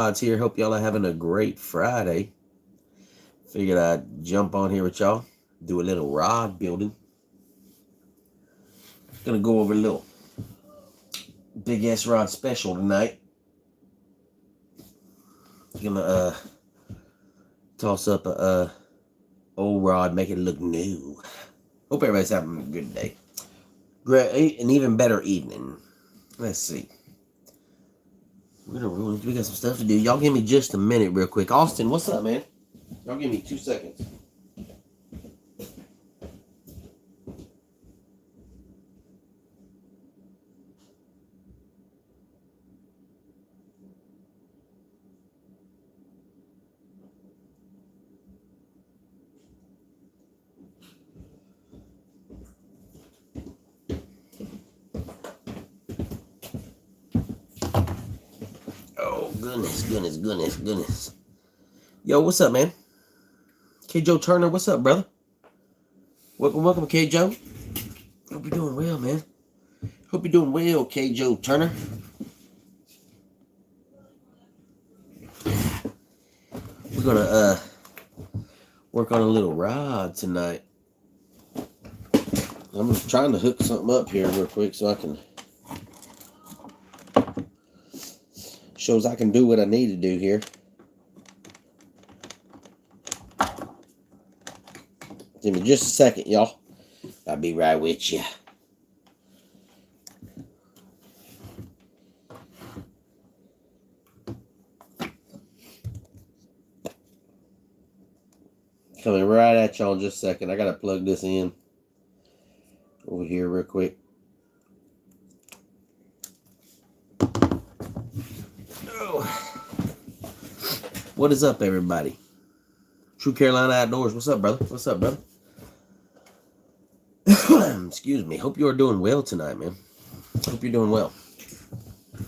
BigSrod's here. Hope y'all are having a great Friday. Figured I'd jump on here with y'all, do a little rod building. Gonna go over a little BigSrod special tonight. Gonna toss up a old rod, make it look new. Hope everybody's having a good day. Great, an even better evening. Let's see. We got some stuff to do. Y'all give me just a minute real quick. Austin, what's up, man? Y'all give me 2 seconds. Oh, goodness. Yo, what's up, man? K. Joe Turner, what's up, brother? Welcome, K. Joe. Hope you're doing well, man. Hope you're doing well, K. Joe Turner. We're gonna work on a little rod tonight. I'm trying to hook something up here real quick so I can shows I can do what I need to do here. Give me just a second, y'all. I'll be right with you. Coming right at y'all in just a second. I gotta plug this in over here real quick. Oh. What is up, everybody? True Carolina Outdoors. What's up, brother? What's up, brother? Excuse me. Hope you are doing well tonight, man. Hope you're doing well.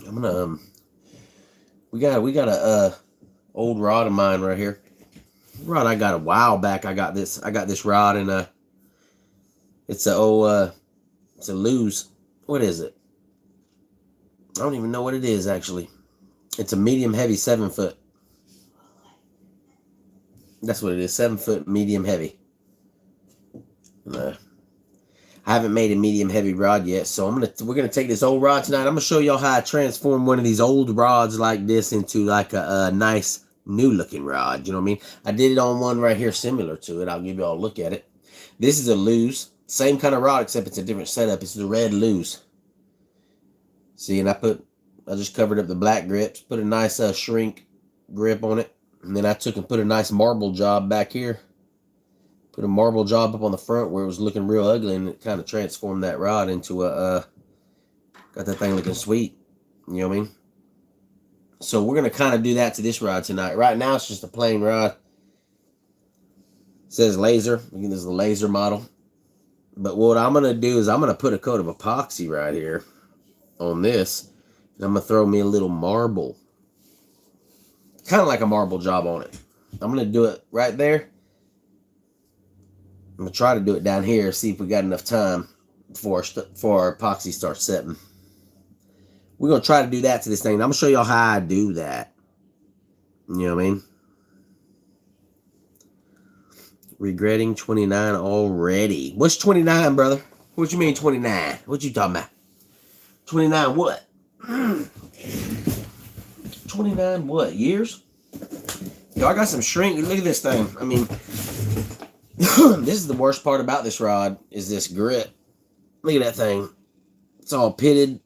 I'm gonna we got a old rod of mine right here. Rod I got a while back. I got this rod and it's a lose. What is it? I don't even know what it is actually. It's a medium heavy 7 foot. That's what it is. 7 foot medium heavy. I haven't made a medium heavy rod yet, so we're gonna take this old rod tonight. I'm gonna show y'all how I transform one of these old rods like this into like a nice new looking rod. You know what I mean? I did it on one right here similar to it. I'll give y'all a look at it. This is a lose, same kind of rod except it's a different setup. It's the red lose. See, and I just covered up the black grips, put a nice shrink grip on it, and then I took and put a nice marble job back here. Put a marble job up on the front where it was looking real ugly, and it kind of transformed that rod into got that thing looking sweet. You know what I mean? So we're going to kind of do that to this rod tonight. Right now, it's just a plain rod. It says laser. Again, this is the laser model. But what I'm going to do is I'm going to put a coat of epoxy right here on this. And I'm going to throw me a little marble. Kind of like a marble job on it. I'm going to do it right there. I'm going to try to do it down here, see if we got enough time before our epoxy starts setting. We're going to try to do that to this thing. I'm going to show y'all how I do that. You know what I mean? Regretting 29 already. What's 29, brother? What you mean 29? What you talking about? 29 what? 29 what? Years? Yo, I got some shrink. Look at this thing. I mean... This is the worst part about this rod, is this grip. Look at that thing. It's all pitted.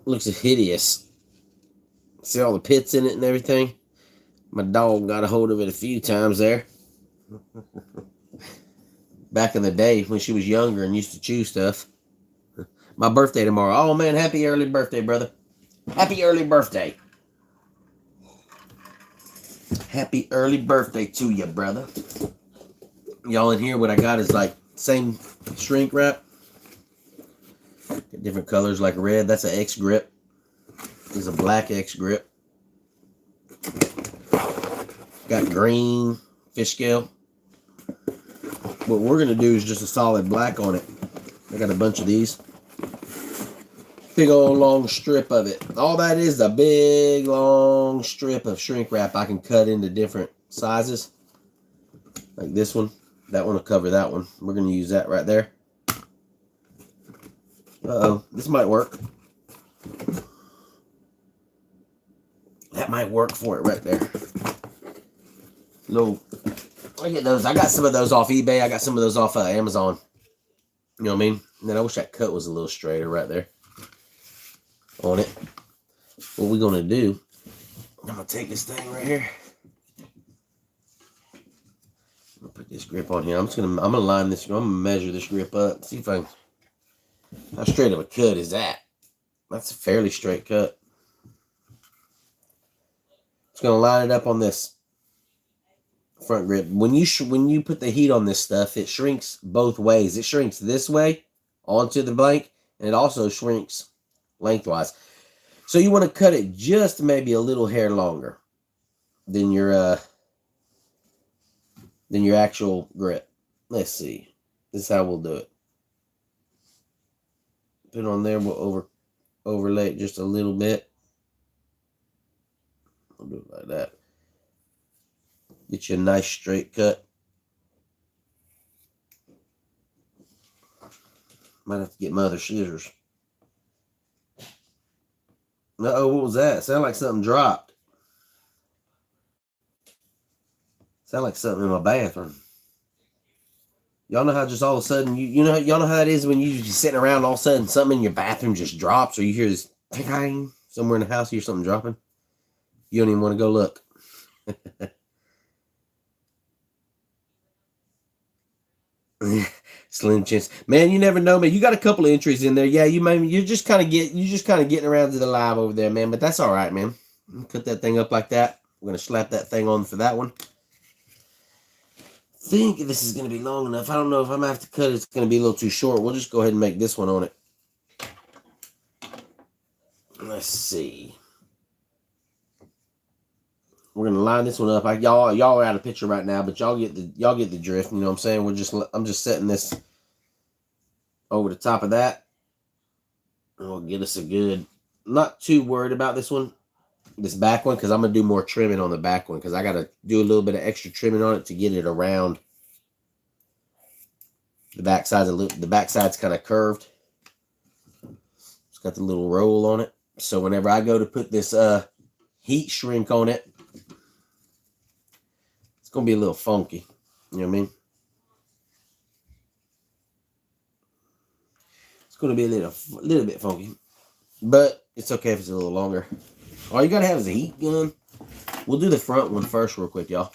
Looks hideous. See all the pits in it and everything? My dog got a hold of it a few times there. Back in the day when she was younger and used to chew stuff. My birthday tomorrow. Oh man, happy early birthday, brother. Happy early birthday. Happy early birthday to you, brother. Y'all in here, what I got is like same shrink wrap. Different colors like red. That's an X grip. This is a black X grip. Got green fish scale. What we're going to do is just a solid black on it. I got a bunch of these. big old long strip of it. All that is a big long strip of shrink wrap I can cut into different sizes. Like this one. That one will cover that one. We're going to use that right there. Uh-oh. This might work. That might work for it right there. No. I get those. I got some of those off eBay. I got some of those off Amazon. You know what I mean? And then I wish that cut was a little straighter right there on it. What we're going to do, I'm going to take this thing right here. I'm going to put this grip on here. I'm going to line this. I'm going to measure this grip up. See if I can. How straight of a cut is that? That's a fairly straight cut. Just going to line it up on this front grip. When you put the heat on this stuff, it shrinks both ways. It shrinks this way onto the blank, and it also shrinks lengthwise. So you want to cut it just maybe a little hair longer than your actual grip. Let's see. This is how we'll do it. Put it on there. We'll overlay it just a little bit. We'll do it like that. Get you a nice straight cut. Might have to get my other scissors. Uh-oh, what was that? Sound like something dropped. Sound like something in my bathroom. Y'all know how just all of a sudden, y'all know how that is when you're just sitting around, all of a sudden something in your bathroom just drops, or you hear this ting somewhere in the house, you hear something dropping. You don't even want to go look. Slim chance, man. You never know, man. You got a couple of entries in there. Yeah, you're just kind of getting around to the live over there, man. But that's all right, man. Cut that thing up like that. We're gonna slap that thing on for that one. I think this is gonna be long enough. I don't know if I'm gonna have to cut it. It's gonna be a little too short. We'll just go ahead and make this one on it. Let's see. We're gonna line this one up. Y'all are out of picture right now, but y'all get the drift. You know what I'm saying? I'm just setting this over the top of that. And we'll get us a good. Not too worried about this back one, because I'm gonna do more trimming on the back one, because I gotta do a little bit of extra trimming on it to get it around the backside. The backside's kind of curved. It's got the little roll on it. So whenever I go to put this heat shrink on it, it's going to be a little funky. You know what I mean? It's going to be a little bit funky. But it's okay if it's a little longer. All you got to have is a heat gun. We'll do the front one first real quick, y'all.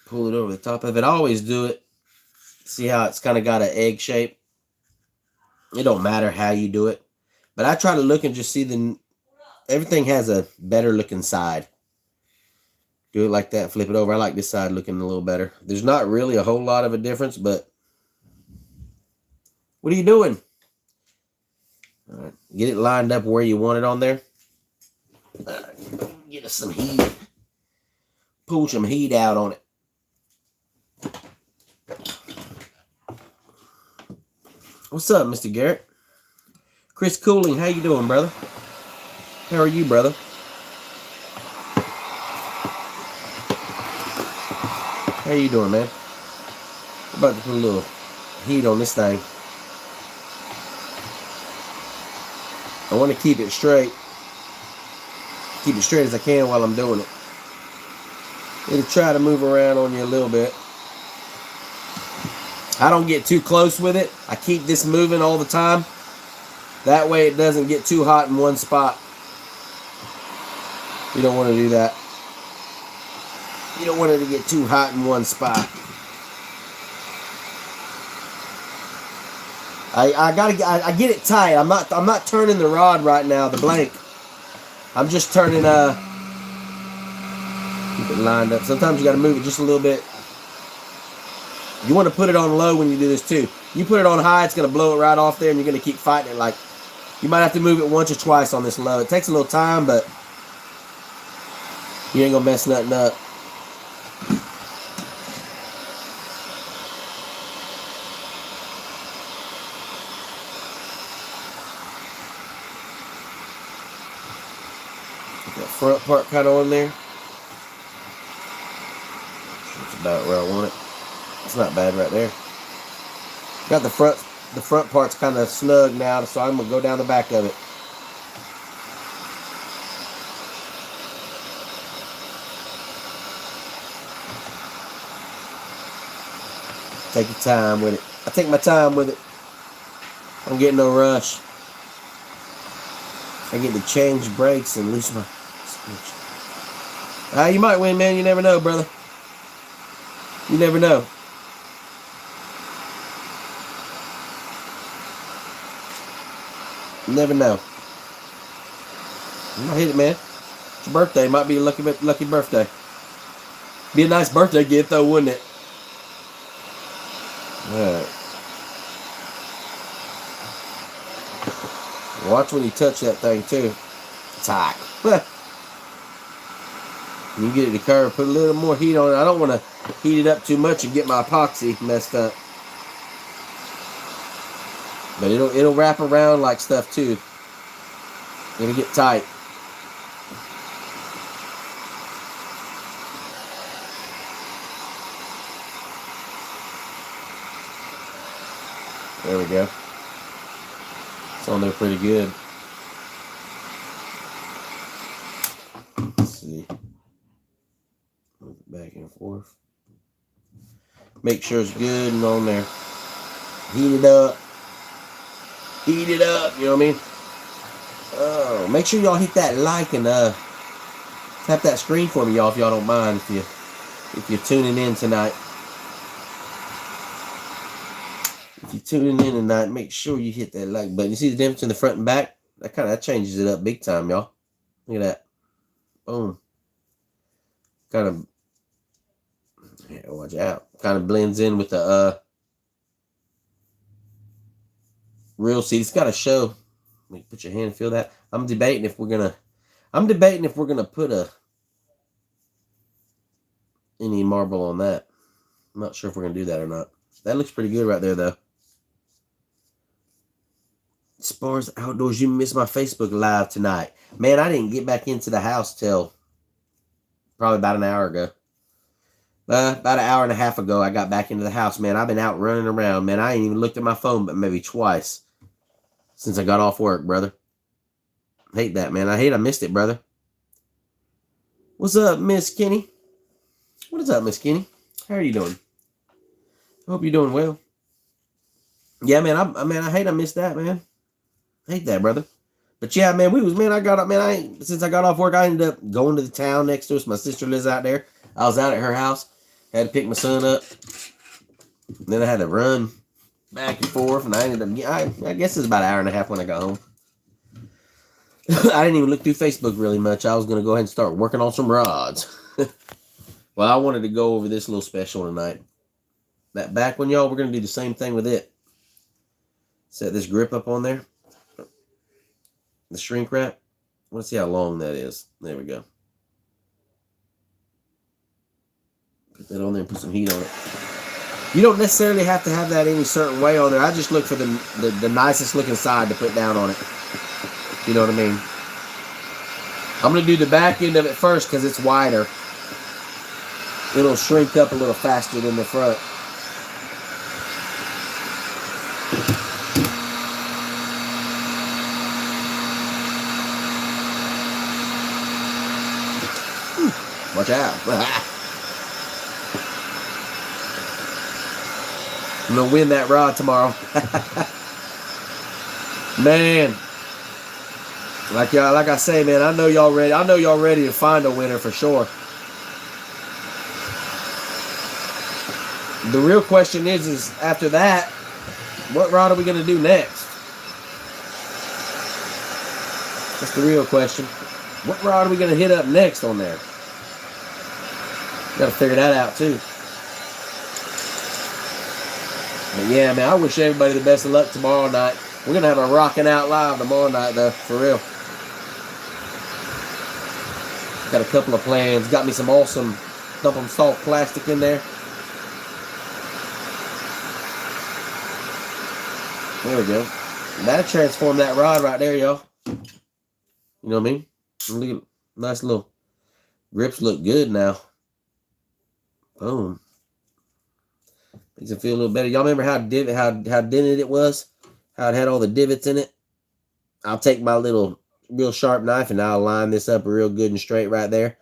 Pull it over the top of it. I always do it. See how it's kind of got an egg shape? It don't matter how you do it. But I try to look and just see everything has a better looking side. Do it like that, flip it over. I like this side looking a little better. There's not really a whole lot of a difference, but what are you doing? All right, get it lined up where you want it on there. All right, get us some heat. Pull some heat out on it. What's up, Mr. Garrett? Chris Cooling, how you doing, brother? How are you, brother? How you doing, man? I'm about to put a little heat on this thing. I want to keep it straight. Keep it straight as I can while I'm doing it. It'll try to move around on you a little bit. I don't get too close with it. I keep this moving all the time. That way it doesn't get too hot in one spot. You don't want to do that. You don't want it to get too hot in one spot. I get it tight. I'm not turning the rod right now, the blank. I'm just turning keep it lined up. Sometimes you got to move it just a little bit. You want to put it on low when you do this too. You put it on high, it's going to blow it right off there, and you're going to keep fighting it. Like, you might have to move it once or twice on this low. It takes a little time, but you ain't going to mess nothing up. Put that front part kind of on there. That's about where I want it. It's not bad right there. Got the front part's kind of snug now, so I'm gonna go down the back of it. Take your time with it. I take my time with it. I don't get no rush. I get to change brakes and lose my switch. You might win, man. You never know, brother. You never know. You never know. You might hit it, man. It's your birthday. Might be a lucky birthday. Be a nice birthday gift, though, wouldn't it? Alright. Watch when you touch that thing, too. It's hot. You get it to curve, put a little more heat on it. I don't want to heat it up too much and get my epoxy messed up. But it'll wrap around like stuff too. It'll get tight. There we go. It's on there pretty good. Let's see. Move it back and forth. Make sure it's good and on there. Heat it up. Heat it up, you know what I mean? Oh, make sure y'all hit that like and tap that screen for me, y'all, if y'all don't mind, if you're tuning in tonight. If you're tuning in tonight, make sure you hit that like button. You see the difference in the front and back? That changes it up big time, y'all. Look at that. Boom. Kind of, yeah, watch out. Kind of blends in with the real seat. It's got to show. Let me put your hand and feel that. I'm debating if we're gonna put any marble on that. I'm not sure if we're gonna do that or not. That looks pretty good right there, though. As far as outdoors, you missed my Facebook Live tonight. Man, I didn't get back into the house till probably about an hour ago. About an hour and a half ago, I got back into the house, man. I've been out running around, man. I ain't even looked at my phone but maybe twice since I got off work, brother. Hate that, man. I missed it, brother. What's up, Miss Kenny? What is up, Miss Kenny? How are you doing? I hope you're doing well. Yeah, man. I hate I missed that, man. Hate that, brother. But yeah, man, since I got off work, I ended up going to the town next to us. My sister lives out there. I was out at her house. Had to pick my son up. And then I had to run back and forth, and I ended up, I guess it was about an hour and a half when I got home. I didn't even look through Facebook really much. I was going to go ahead and start working on some rods. Well, I wanted to go over this little special tonight. That back one, y'all, we're going to do the same thing with it. Set this grip up on there. The shrink wrap. Let's see how long that is. There we go. Put that on there and put some heat on it. You don't necessarily have to have that any certain way on there. I just look for the nicest looking side to put down on it. You know what I mean? I'm going to do the back end of it first because it's wider. It'll shrink up a little faster than the front. Watch out. I'm going to win that rod tomorrow. Man. Like I say, man, I know y'all ready to find a winner for sure. The real question is after that, what rod are we going to do next? That's the real question. What rod are we going to hit up next on there? Got to figure that out too. But yeah, man, I wish everybody the best of luck tomorrow night. We're going to have a rocking out live tomorrow night, though, for real. Got a couple of plans. Got me some awesome double salt plastic in there. There we go. That'll transform that rod right there, y'all. You know what I mean? Nice little grips look good now. Boom. Makes it feel a little better. Y'all remember how dented it was? How it had all the divots in it? I'll take my little real sharp knife and I'll line this up real good and straight right there.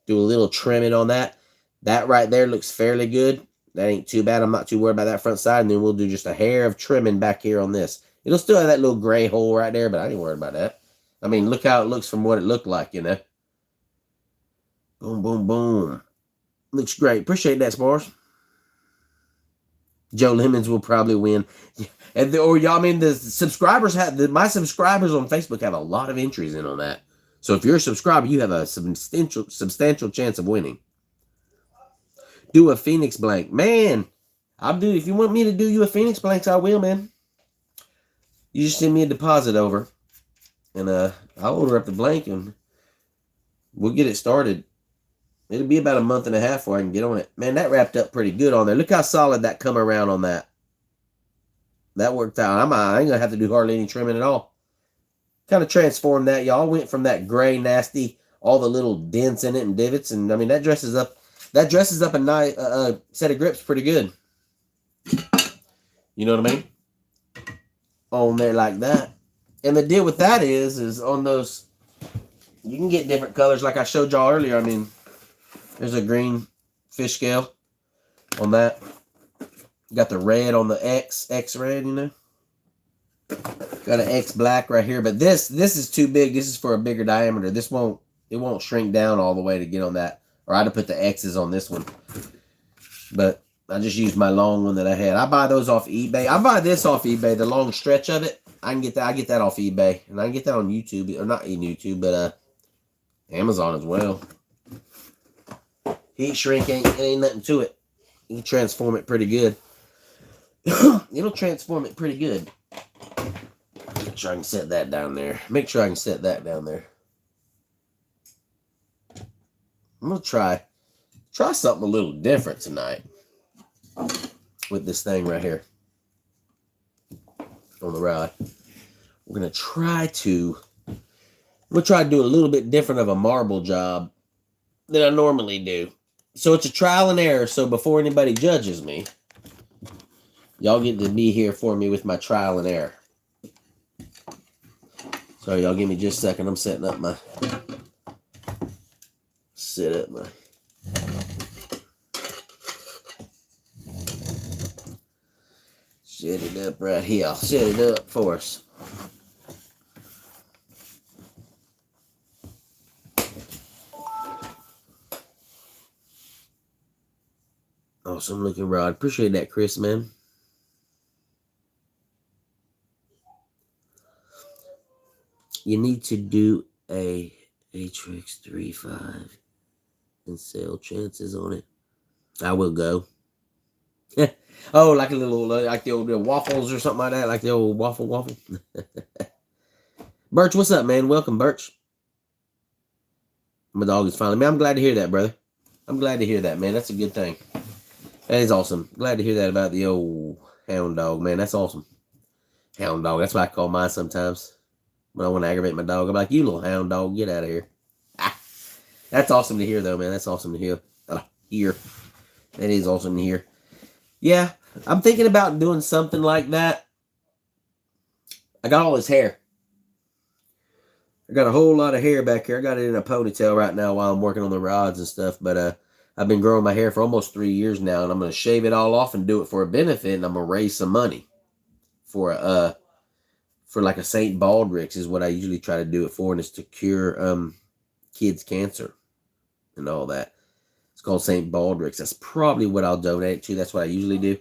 Do a little trimming on that. That right there looks fairly good. That ain't too bad. I'm not too worried about that front side. And then we'll do just a hair of trimming back here on this. It'll still have that little gray hole right there, but I ain't worried about that. I mean, look how it looks from what it looked like, you know. Boom, boom, boom. Looks great. Appreciate that, Spars. Joe Lemons will probably win. Or y'all, I mean, the subscribers my subscribers on Facebook have a lot of entries in on that. So if you're a subscriber, you have a substantial chance of winning. Do a Phoenix blank. Man, I'll do, if you want me to do you a Phoenix blanks, I will, man. You just send me a deposit over. And I'll order up the blank and we'll get it started. It'll be about a month and a half before I can get on it. Man, that wrapped up pretty good on there. Look how solid that come around on that. That worked out. I ain't going to have to do hardly any trimming at all. Kind of transformed that, y'all. Went from that gray, nasty, all the little dents in it and divots. And, I mean, that dresses up a nice set of grips pretty good. You know what I mean? On there like that. And the deal with that is on those, you can get different colors like I showed y'all earlier. I mean, there's a green fish scale on that. Got the red on the X red, you know. Got an X black right here, but this is too big. This is for a bigger diameter. It won't shrink down all the way to get on that. Or I'd have put the X's on this one. But I just used my long one that I had. I buy those off eBay. I buy this off eBay, the long stretch of it. I get that off eBay. And I can get that on YouTube, or not in YouTube, but Amazon as well. Heat shrink ain't nothing to it. You can transform it pretty good. It'll transform it pretty good. Make sure I can set that down there. I'm going to try something a little different tonight with this thing right here on the rod. We're going to try to do a little bit different of a marble job than I normally do. So it's a trial and error. So before anybody judges me, y'all get to be here for me with my trial and error. Sorry, y'all give me just a second. I'm setting up my... Set it up right here. I'll set it up for us. Awesome looking rod. Appreciate that, Chris, man. You need to do a Atrix 3.5 and sell chances on it. I will go. Oh, like a little, like the old waffles or something like that, like the old waffle. Birch, what's up, man? Welcome, Birch. My dog is finally, man, I'm glad to hear that, brother. I'm glad to hear that, man. That's a good thing. That is awesome. Glad to hear that about the old hound dog, man. That's awesome. Hound dog. That's what I call mine sometimes. When I want to aggravate my dog, I'm like, you little hound dog, get out of here. That's awesome to hear, though, man. That's awesome to hear. That is awesome to hear. Yeah, I'm thinking about doing something like that. I got all this hair. I got a whole lot of hair back here. I got it in a ponytail right now while I'm working on the rods and stuff. But I've been growing my hair for almost 3 years now, and I'm going to shave it all off and do it for a benefit, and I'm going to raise some money for like a St. Baldrick's is what I usually try to do it for, and it's to cure kids' cancer and all that. It's called St. Baldrick's. That's probably what I'll donate to. That's what I usually do.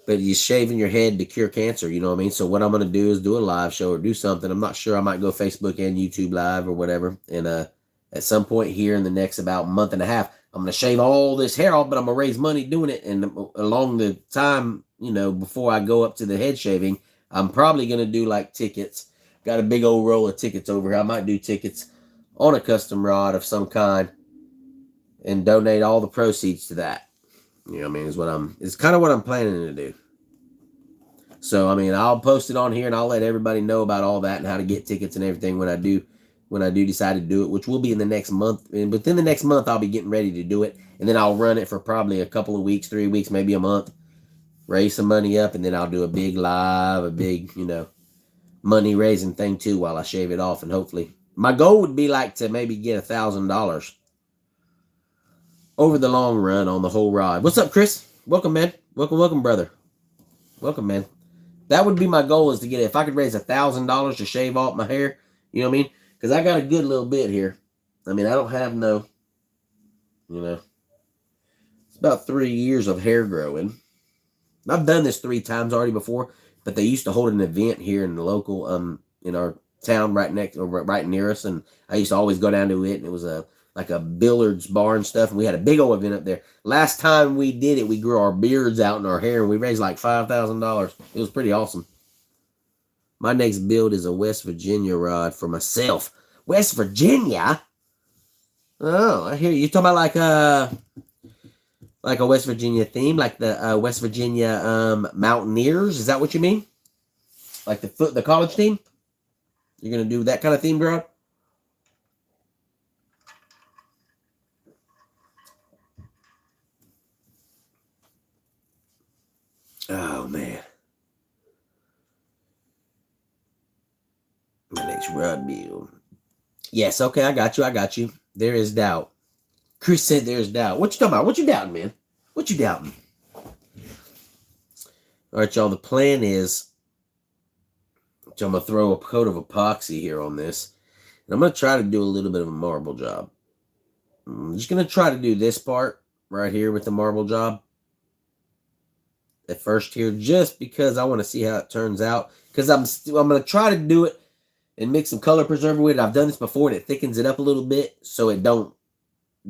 But you're shaving your head to cure cancer, you know what I mean? So what I'm going to do is do a live show or do something. I'm not sure. I might go Facebook and YouTube live or whatever. And at some point here in the next about month and a half, I'm going to shave all this hair off, but I'm going to raise money doing it. And along the time, you know, before I go up to the head shaving, I'm probably going to do like tickets. Got a big old roll of tickets over here. I might do tickets on a custom rod of some kind and donate all the proceeds to that. You know what I mean? It's kind of what I'm planning to do. So, I mean, I'll post it on here and I'll let everybody know about all that and how to get tickets and everything when I do when I do decide to do it, which will be in the next month. And within the next month, I'll be getting ready to do it. And then I'll run it for probably a couple of weeks, 3 weeks, maybe a month, raise some money up, and then I'll do a big live, a big, money raising thing too while I shave it off. And hopefully, my goal would be like to maybe get $1,000 over the long run on the whole rod. What's up, Chris? Welcome, man. Welcome, brother. Welcome, man. That would be my goal, is to get it. If I could raise $1,000 to shave off my hair, you know what I mean? Because I got a good little bit here. I mean, I don't have no, it's about 3 years of hair growing. I've done this 3 times already before, but they used to hold an event here in the local, in our town right near us, and I used to always go down to it, and it was like a billiards bar and stuff, and we had a big old event up there. Last time we did it, we grew our beards out in our hair, and we raised like $5,000. It was pretty awesome. My next build is a West Virginia rod for myself. West Virginia? Oh, I hear you. You're talking about like a West Virginia theme, like the West Virginia Mountaineers. Is that what you mean? Like the college team? You're gonna do that kind of theme, bro? Oh man. My next rod build. Yes, okay, I got you. There is doubt. Chris said there's doubt. What you talking about? What you doubting, man? What you doubting? All right, y'all, the plan is, I'm going to throw a coat of epoxy here on this. And I'm going to try to do a little bit of a marble job. I'm just going to try to do this part right here with the marble job at first here, just because I want to see how it turns out. Because I'm going to try to do it and mix some color preserver with it. I've done this before, and it thickens it up a little bit so it don't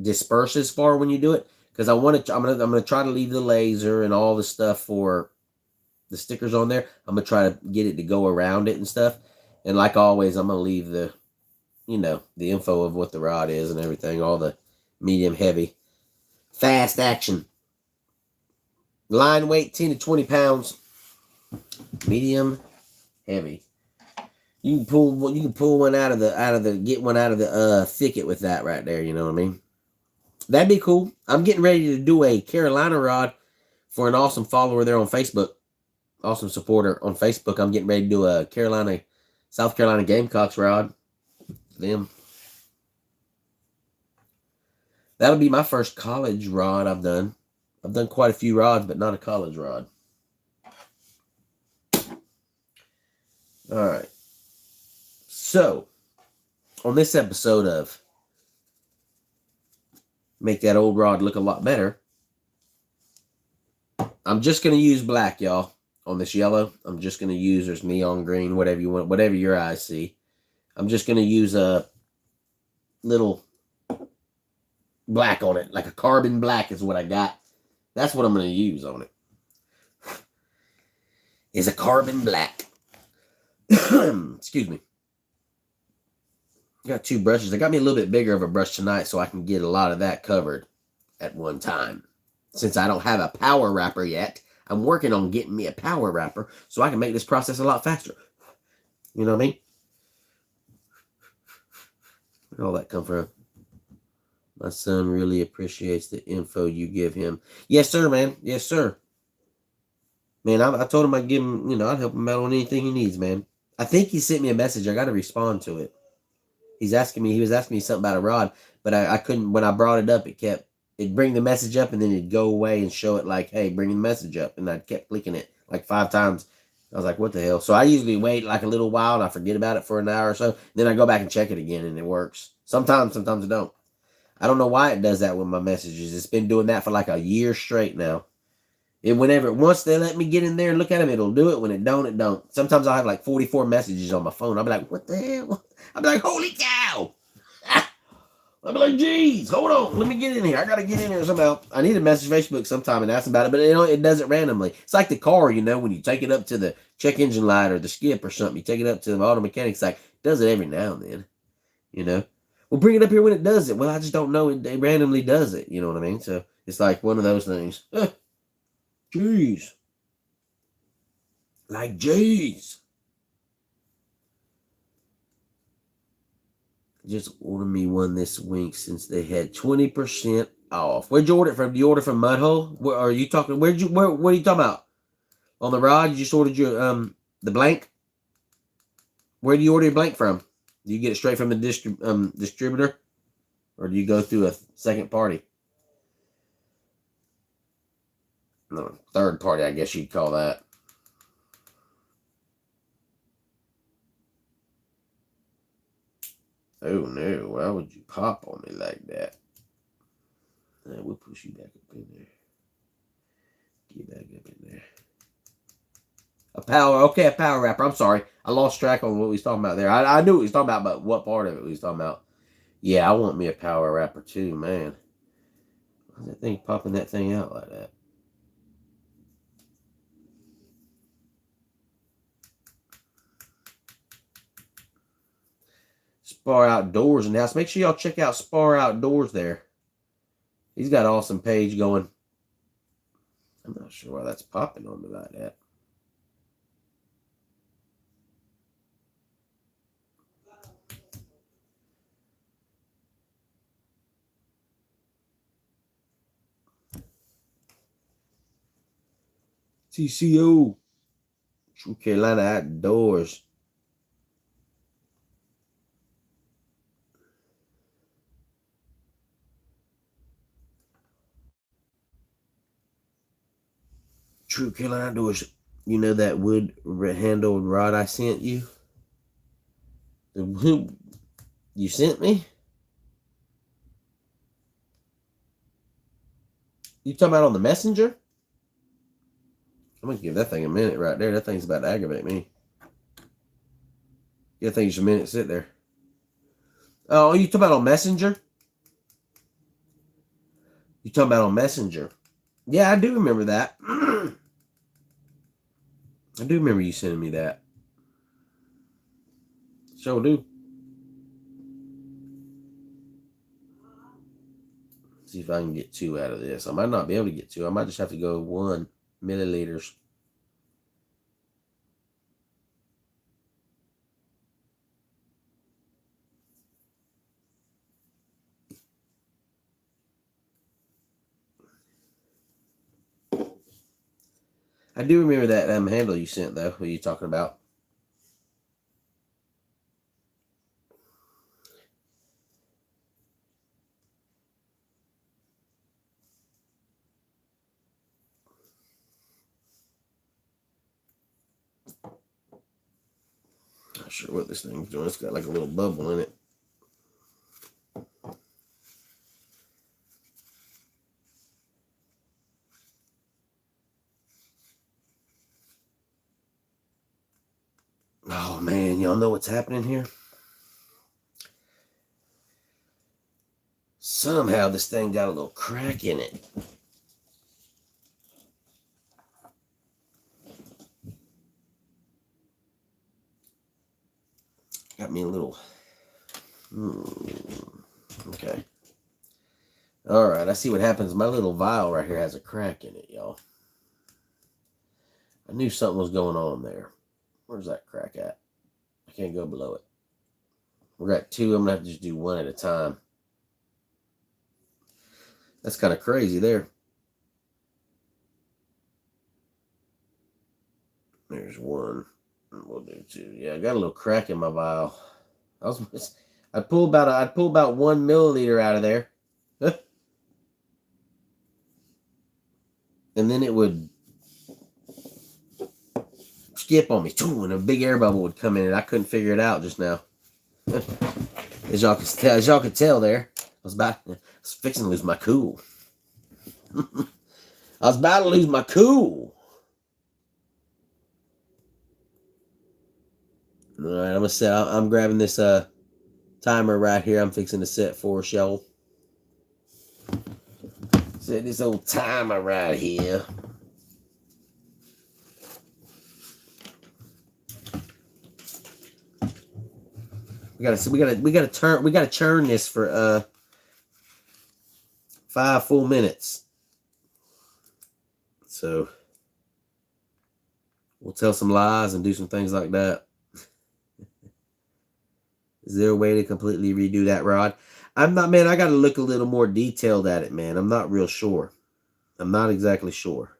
disperse as far when you do it. Because I'm gonna try to leave the laser and all the stuff for the stickers on there. I'm gonna try to get it to go around it and stuff. And like always, I'm gonna leave the the info of what the rod is and everything, all the medium, heavy, fast action. Line weight 10 to 20 pounds. Medium, heavy. You can pull one get one out of the thicket with that right there, you know what I mean? That'd be cool. I'm getting ready to do a Carolina rod for an awesome follower there on Facebook. Awesome supporter on Facebook. I'm getting ready to do a South Carolina Gamecocks rod for them. That'll be my first college rod I've done. I've done quite a few rods, but not a college rod. All right. So, on this episode of Make That Old Rod Look a Lot Better, I'm just going to use black, y'all, on this yellow. I'm just going to use, there's neon green, whatever you want, whatever your eyes see. I'm just going to use a little black on it, like a carbon black is what I got. That's what I'm going to use on it. Is a carbon black. Excuse me. Got 2 brushes. I got me a little bit bigger of a brush tonight so I can get a lot of that covered at one time. Since I don't have a power wrapper yet, I'm working on getting me a power wrapper so I can make this process a lot faster. You know what I mean? Where'd all that come from? My son really appreciates the info you give him. Yes, sir, man. Yes, sir. Man, I told him I'd give him, I'd help him out on anything he needs, man. I think he sent me a message. I got to respond to it. He was asking me something about a rod, but I couldn't, when I brought it up, it'd bring the message up and then it'd go away and show it like, hey, bring the message up. And I kept clicking it like 5 times. I was like, what the hell? So I usually wait like a little while and I forget about it for an hour or so. Then I go back and check it again and it works. Sometimes it don't. I don't know why it does that with my messages. It's been doing that for like a year straight now. Once they let me get in there and look at them, it'll do it. When it don't. Sometimes I'll have like 44 messages on my phone. I'll be like, what the hell? I'll be like, holy cow. I'll be like, geez, hold on. Let me get in here. I got to get in here somehow. I need to message Facebook sometime and ask about it, but it does it randomly. It's like the car, when you take it up to the check engine light or the skip or something, you take it up to the auto mechanic site. It does it every now and then, We'll bring it up here when it does it. Well, I just don't know. It randomly does it. You know what I mean? So it's like one of those things. Jeez. Like, jeez. Just order me one this week since they had 20% off. Where'd you order it from? Did you order from Mudhole? Where are you talking? What are you talking about? On the rod? You just ordered your the blank? Where do you order your blank from? Do you get it straight from the distributor? Or do you go through a second party? No, third party, I guess you'd call that. Oh no, why would you pop on me like that? We'll push you back up in there. Get back up in there. A power wrapper. I'm sorry. I lost track on what we was talking about there. I knew what we was talking about, but what part of it we was talking about. Yeah, I want me a power wrapper too, man. Why's that thing popping that thing out like that? Spar Outdoors in the house. Make sure y'all check out Spar Outdoors there. He's got an awesome page going. I'm not sure why that's popping on me like that. TCO. True Carolina Outdoors. True Carolina Outdoors. You know that wood handled rod I sent you? The wood you sent me? You talking about on the messenger? I'm gonna give that thing a minute right there. That thing's about to aggravate me. Yeah, I think just a minute sit there. Oh, you talking about on Messenger? You talking about on Messenger? Yeah, I do remember that. I do remember you sending me that. Sure do. See if I can get 2 out of this. I might not be able to get 2. I might just have to go 1 milliliters. I do remember that handle you sent though. What are you talking about? Not sure what this thing's doing. It's got like a little bubble in it. Oh man, y'all know what's happening here? Somehow this thing got a little crack in it. Got me a little... Okay. Alright, I see what happens. My little vial right here has a crack in it, y'all. I knew something was going on there. Where's that crack at? I can't go below it. We're at 2. I'm going to have to just do 1 at a time. That's kind of crazy there. There's 1. We'll do 2. Yeah, I got a little crack in my vial. I'd pull about 1 milliliter out of there. And then it would skip on me. And a big air bubble would come in and I couldn't figure it out just now. As y'all could tell there, I was fixing to lose my cool. I was about to lose my cool. All right, I'm grabbing this timer right here. I'm fixing to set for a show. Set this old timer right here. We gotta churn this for 5 full minutes. So we'll tell some lies and do some things like that. Is there a way to completely redo that rod? I'm not, man. I got to look a little more detailed at it, man. I'm not real sure. I'm not exactly sure.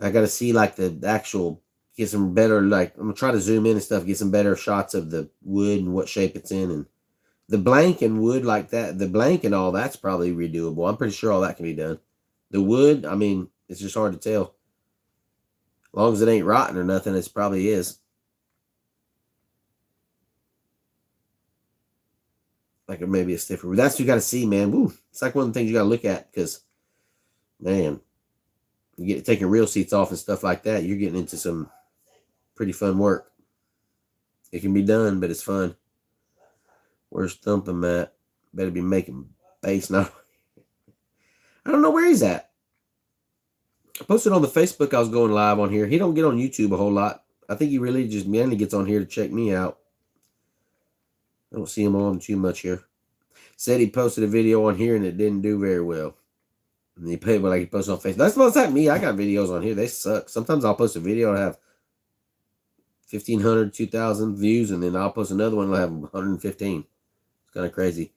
I got to see like the actual, get some better, like, I'm gonna try to zoom in and stuff, get some better shots of the wood and what shape it's in, and the blank and wood like that, the blank and all that's probably redoable. I'm pretty sure all that can be done. The wood, I mean, it's just hard to tell. As long as it ain't rotten or nothing, it probably is. Like maybe a stiffer. That's what you got to see, man. Woo. It's like one of the things you got to look at because, man, you get taking real seats off and stuff like that. You're getting into some pretty fun work. It can be done, but it's fun. Where's Thumping at? Better be making bass now. I don't know where he's at. I posted on the Facebook I was going live on here. He don't get on YouTube a whole lot. I think he really just mainly gets on here to check me out. I don't see him on too much here. Said he posted a video on here and it didn't do very well. And he paid like he posted on Facebook. That's what's like me. I got videos on here. They suck. Sometimes I'll post a video and have 1,500, 2,000 views, and then I'll post another one and I'll have 115. It's kind of crazy.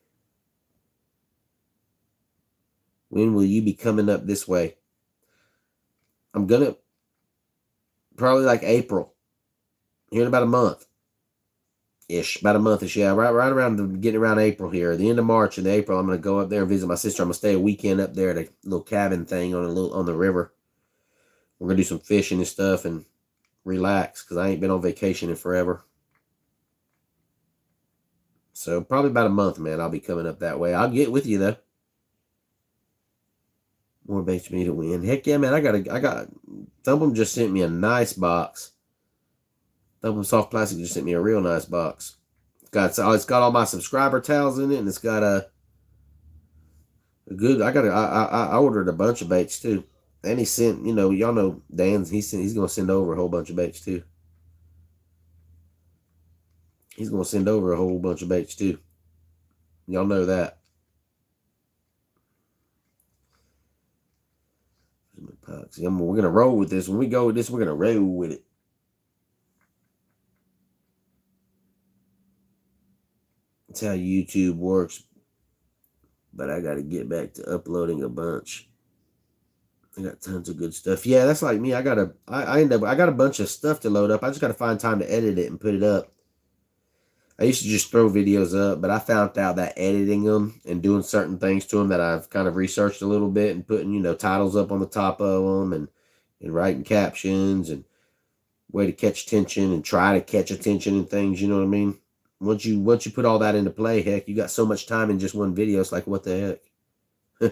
When will you be coming up this way? I'm gonna probably like April. Here in about a month. Ish. About a month-ish, yeah. Right around getting around April here. The end of March and April, I'm gonna go up there and visit my sister. I'm gonna stay a weekend up there at a little cabin thing on the river. We're gonna do some fishing and stuff and relax because I ain't been on vacation in forever. So probably about a month, man. I'll be coming up that way. I'll get with you though. More baits for me to win. Heck yeah, man. I got Thumpum just sent me a nice box. Thumpum Soft Plastic just sent me a real nice box. It's got all my subscriber towels in it, and it's got a good. I ordered a bunch of baits too, and he sent. Y'all know Dan's. He's gonna send over a whole bunch of baits too. He's gonna send over a whole bunch of baits too. Y'all know that. We're gonna roll with this. When we go with this, we're gonna roll with it. That's how YouTube works. But I gotta get back to uploading a bunch. I got tons of good stuff. Yeah, that's like me. I got a bunch of stuff to load up. I just gotta find time to edit it and put it up. I used to just throw videos up, but I found out that editing them and doing certain things to them that I've kind of researched a little bit and putting, titles up on the top of them and writing captions and way to catch attention and try to catch attention and things, you know what I mean? Once you put all that into play, heck, you got so much time in just one video. It's like, what the heck?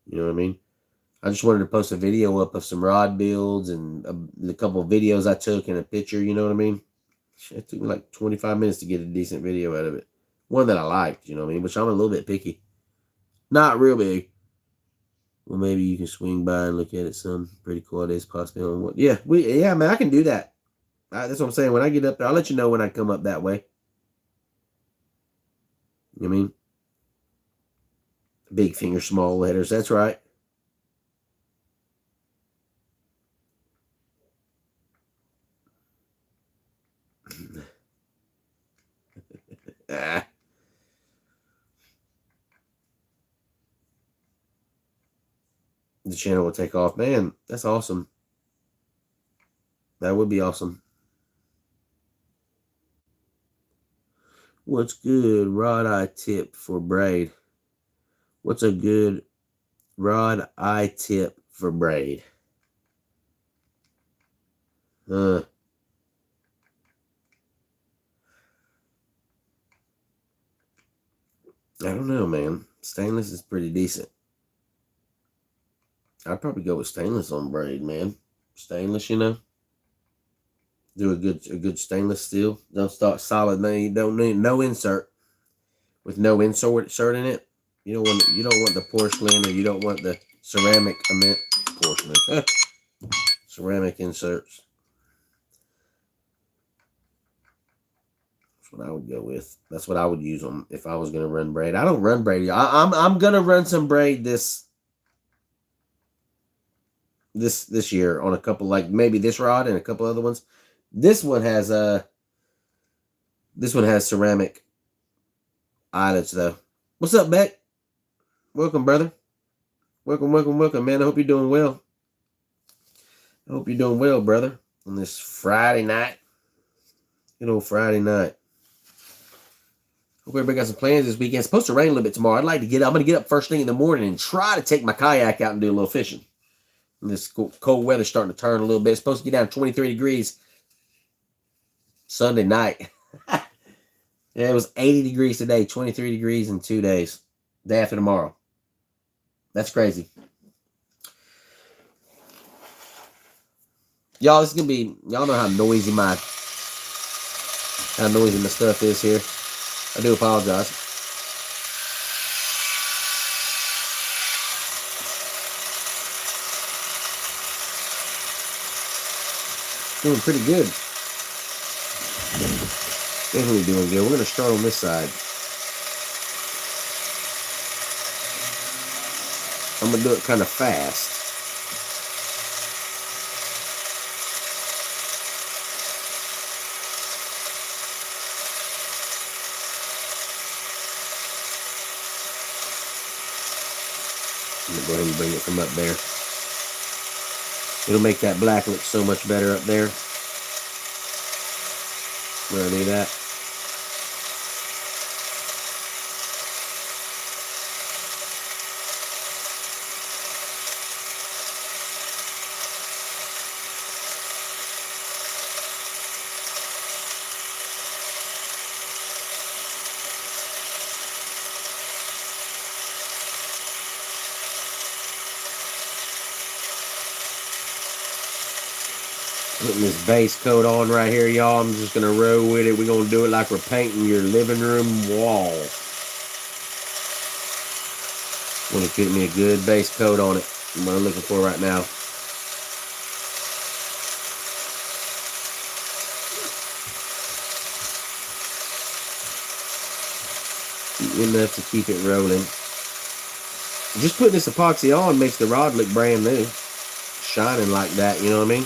You know what I mean? I just wanted to post a video up of some rod builds and a couple of videos I took and a picture, you know what I mean? It took me like 25 minutes to get a decent video out of it. One that I liked, you know what I mean? Which I'm a little bit picky. Not real big. Well, maybe you can swing by and look at it some. Pretty cool days possibly on what. Yeah, man, I can do that. That's what I'm saying. When I get up there, I'll let you know when I come up that way. You know what I mean? Big finger, small letters. That's right. The channel will take off. Man, that's awesome. That would be awesome. What's good rod eye tip for braid? What's a good rod eye tip for braid? I don't know, man. Stainless is pretty decent. I'd probably go with stainless on braid, man. Stainless, Do a good stainless steel. Don't start solid, man. You don't need no insert. With no insert in it. You don't want the porcelain, or you don't want the ceramic. I meant porcelain. Ceramic inserts. That's what I would go with. That's what I would use them if I was gonna run braid. I don't run braid. I'm gonna run some braid this year on a couple, like maybe this rod and a couple other ones. This one has This one has ceramic eyelets though. What's up, Beck? Welcome, brother. Welcome, welcome, welcome, man. I hope you're doing well. I hope you're doing well, brother, on this Friday night. Good old Friday night. Hope everybody got some plans this weekend. It's supposed to rain a little bit tomorrow. I'm going to get up first thing in the morning and try to take my kayak out and do a little fishing. And this cold weather's starting to turn a little bit. It's supposed to get down to 23 degrees Sunday night. Yeah, it was 80 degrees today, 23 degrees in 2 days. Day after tomorrow. That's crazy. Y'all, this is going to be, y'all know how noisy my stuff is here. I do apologize. Doing pretty good. Definitely doing good. We're going to start on this side. I'm going to do it kind of fast. I'm going to go ahead and bring it from up there. It'll make that black look so much better up there. I'm going to do that. Putting this base coat on right here, y'all. I'm just going to roll with it. We're going to do it like we're painting your living room wall. I'm going to put me a good base coat on it. I'm what I'm looking for right now. Enough to keep it rolling. Just putting this epoxy on makes the rod look brand new. Shining like that, you know what I mean?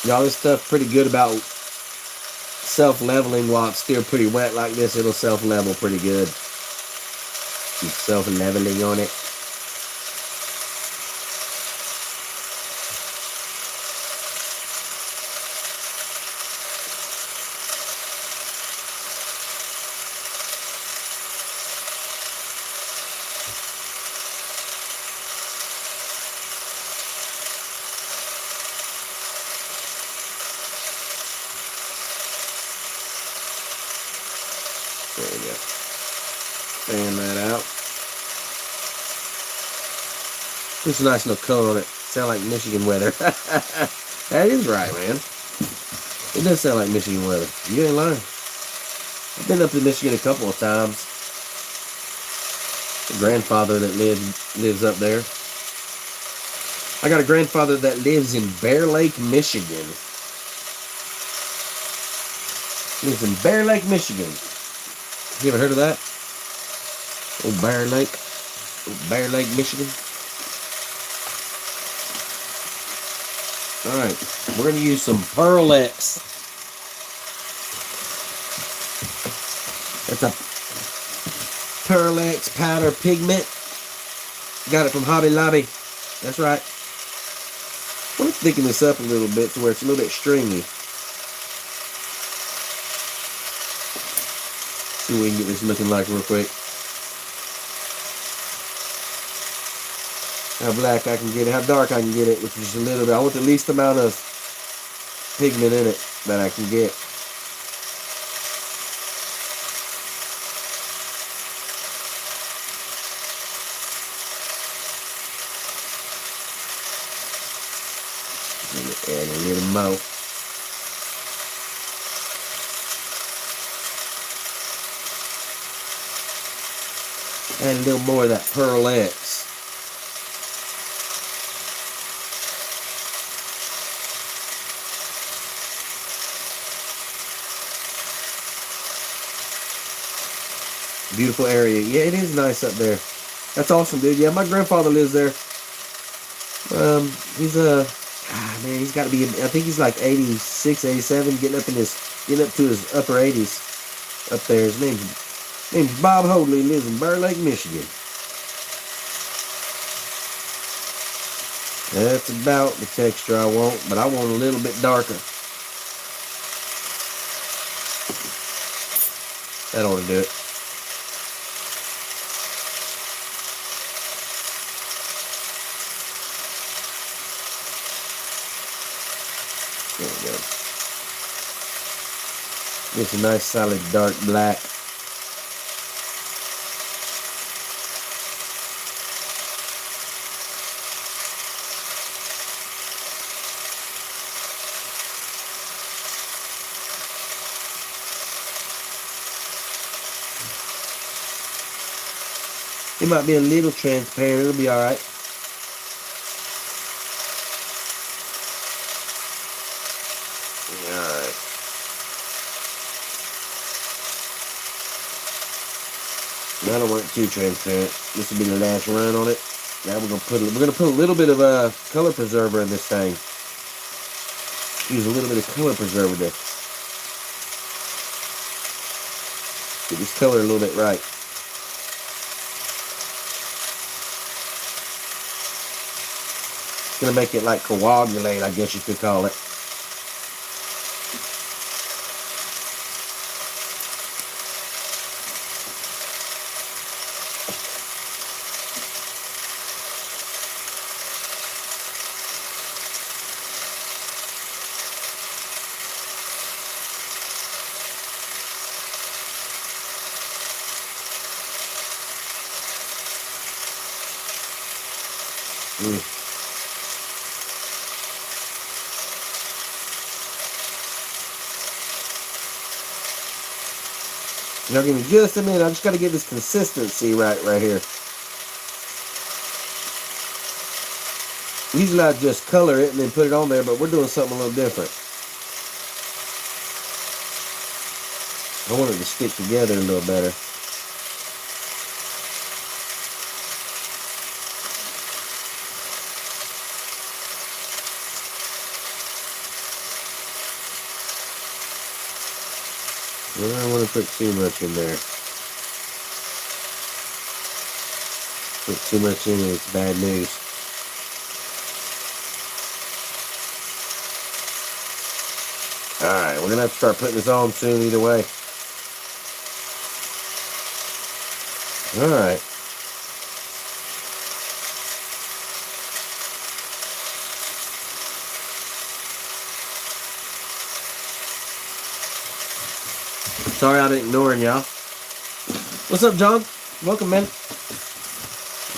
Y'all, this stuff pretty good about self-leveling while it's still pretty wet like this. It'll self-level pretty good. Keep self-leveling on it. There we go. Fan that out. Puts a nice little color on it. Sound like Michigan weather. That is right, man. It does sound like Michigan weather. You ain't lying. I've been up to Michigan a couple of times. A grandfather that lives up there. I got a grandfather that lives in Bear Lake, Michigan. Lives in Bear Lake, Michigan. You ever heard of that? Old Bear Lake. Old Bear Lake, Michigan. Alright, we're going to use some Pearl X. That's a Pearl X powder pigment. Got it from Hobby Lobby. That's right. I'm going to thicken this up a little bit to where it's a little bit stringy. See what we can get this looking like real quick. How black I can get it, how dark I can get it, which is a little bit. I want the least amount of pigment in it that I can get. Add a little more. Add a little more of that Pearl X. Beautiful area. Yeah, it is nice up there. That's awesome, dude. Yeah, my grandfather lives there. He's man, he's got to be. I think he's like 86, 87, getting up to his upper 80s up there. His name's Bob Hoadley. Lives in Bear Lake, Michigan. That's about the texture I want, but I want a little bit darker. That ought to do it. There we go. It's a nice solid dark black. It might be a little transparent. It'll be all right. All right. I don't want it too transparent. This will be the last run on it. Now we're gonna put a little bit of color preserver in this thing. Use a little bit of color preserver to get this color a little bit right. It's gonna make it like coagulate, I guess you could call it. Now give me just a minute. I just got to get this consistency right here. Usually I just color it and then put it on there, but we're doing something a little different. I want it to stick together a little better. I don't want to put too much in there. Put too much in it, it's bad news. Alright, we're going to have to start putting this on soon either way. Alright. Sorry I've been ignoring y'all. What's up, John? Welcome, man.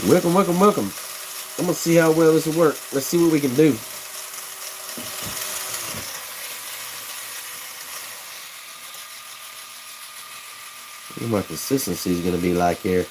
Welcome, welcome, welcome. I'm going to see how well this will work. Let's see what we can do. What my consistency is going to be like here.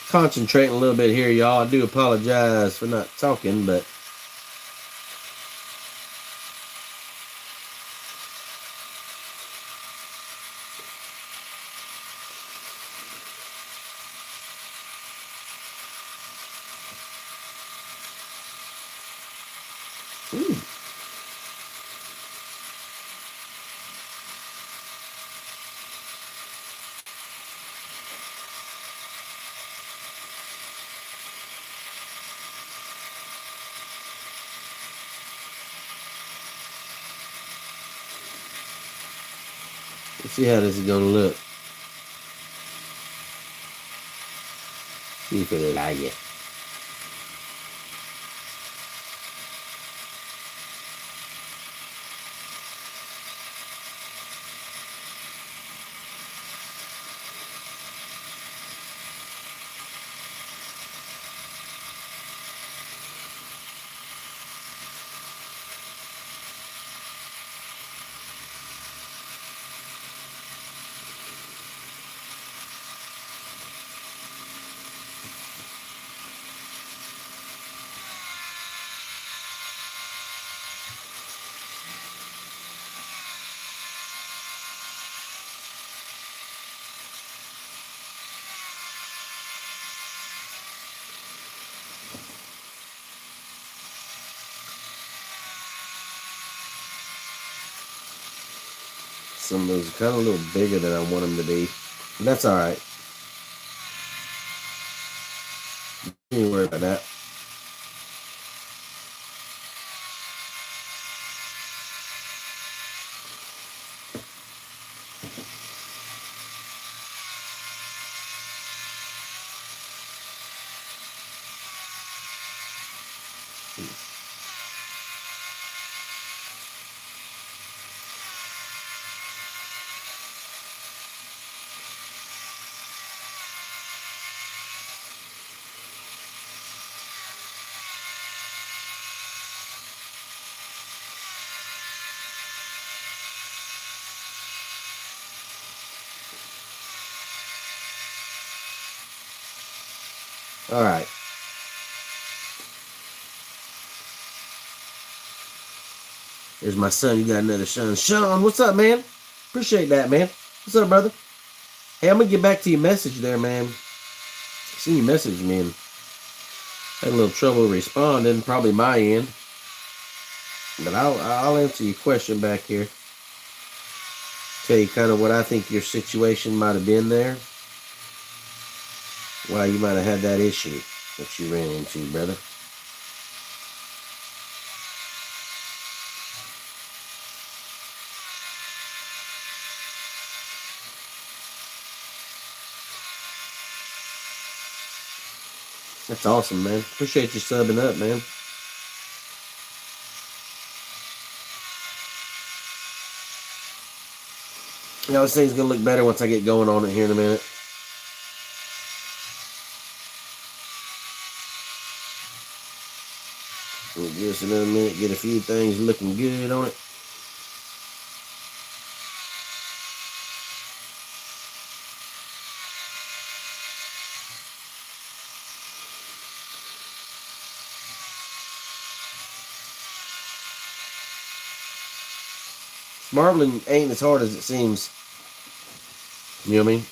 Concentrating a little bit here, y'all. I do apologize for not talking, but Ooh. Let's see how this is gonna look. See if it like it. Some of those are kind of a little bigger than I want them to be. But that's all right. Don't worry about that. All right. There's my son. You got another son. Sean, what's up, man? Appreciate that, man. What's up, brother? Hey, I'm gonna get back to your message there, man. See you message me and had a little trouble responding, probably my end. But I'll answer your question back here. Tell you kind of what I think your situation might have been there. Why you might have had that issue that you ran into, brother. That's awesome, man. Appreciate you subbing up, man. You know, this thing's gonna look better once I get going on it here in a minute. We'll give us another minute, get a few things looking good on it. Marbling ain't as hard as it seems. You know what I mean?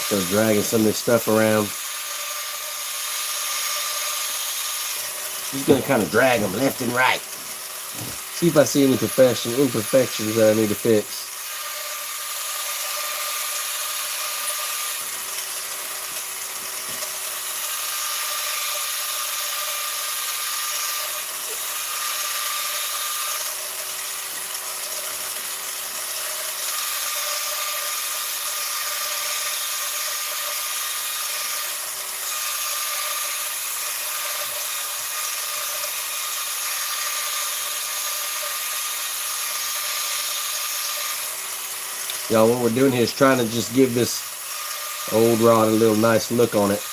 Start dragging some of this stuff around. Just gonna kind of drag them left and right. See if I see any imperfections that I need to fix. Y'all, what we're doing here is trying to just give this old rod a little nice look on it.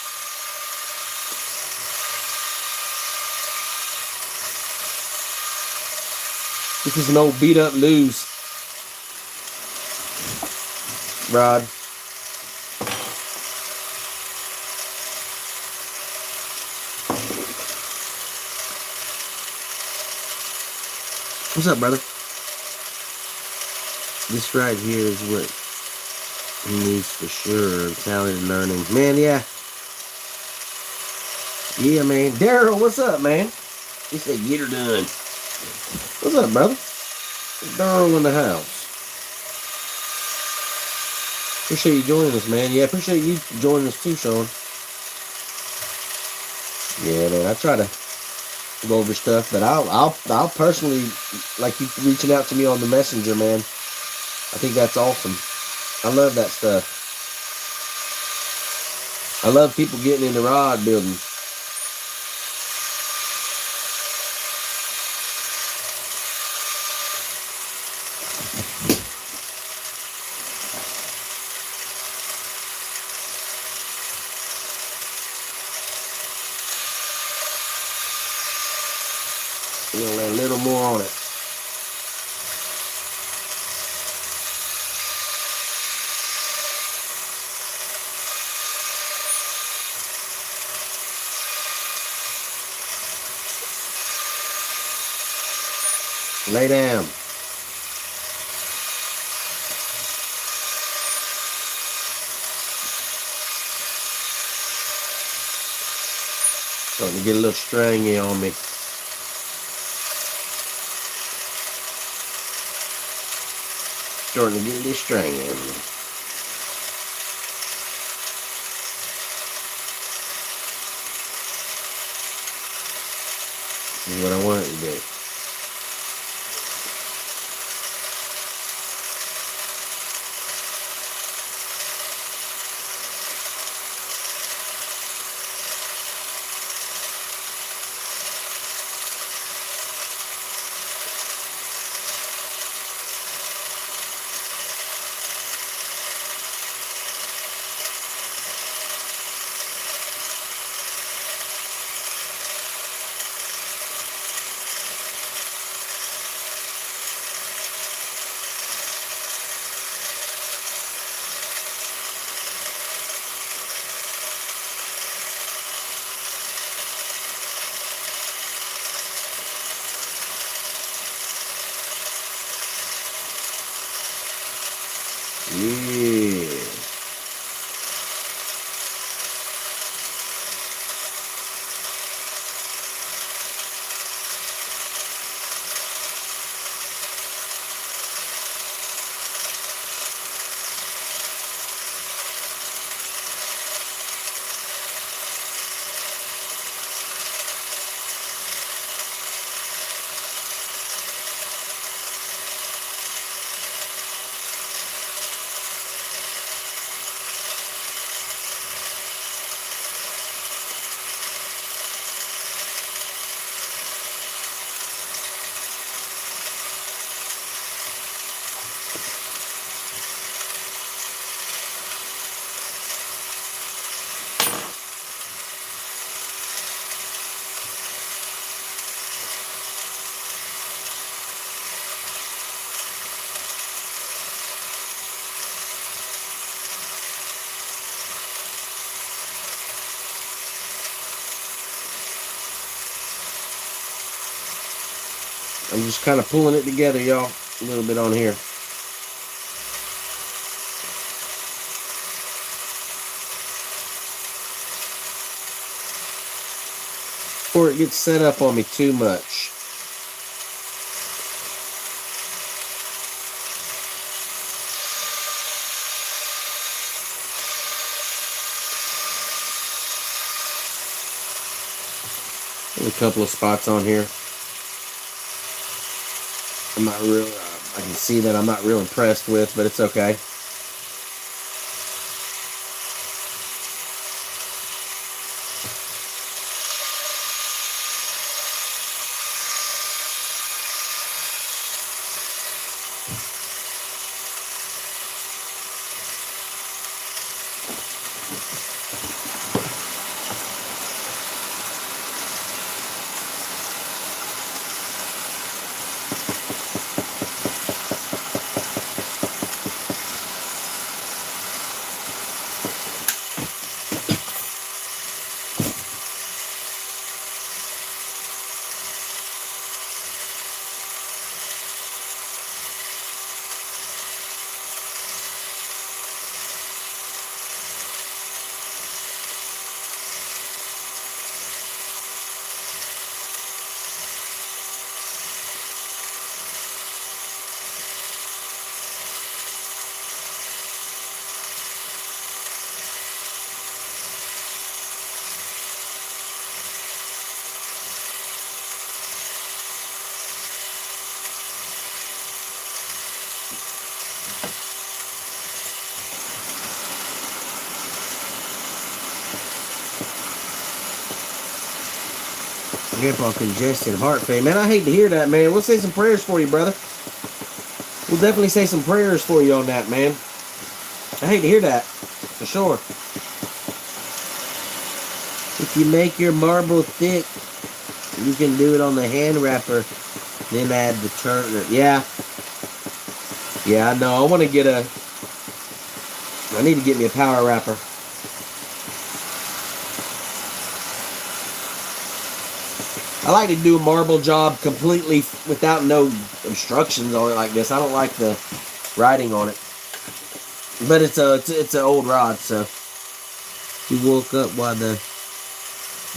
This is an old beat up loose rod. What's up, brother? This right here is what he needs for sure. Talented learning. Man, yeah. Yeah, man. Daryl, what's up, man? He said, get her done. What's up, brother? Daryl in the house. Appreciate you joining us, man. Yeah, appreciate you joining us too, Sean. Yeah, man. I try to go over stuff, but I'll personally, like, you reaching out to me on the messenger, man. I think that's awesome. I love that stuff. I love people getting into rod building. I'm gonna lay a little more on it. Lay down. Starting to get a little stringy on me. Starting to get a little stringy on me. This is what I want it to do. Yeah. I'm just kind of pulling it together, y'all. A little bit on here. Before it gets set up on me too much. There's a couple of spots on here. I'm not real. I can see that I'm not real impressed with, but it's okay. Grandpa congested heart failure. Man, I hate to hear that, man. We'll say some prayers for you, brother. We'll definitely say some prayers for you on that, man. I hate to hear that, for sure. If you make your marble thick, you can do it on the hand wrapper. Then add the turner. Yeah. Yeah, I know. I need to get me a power wrapper. I like to do a marble job completely without no instructions on it like this. I don't like the writing on it. But it's an old rod, so. He woke up while the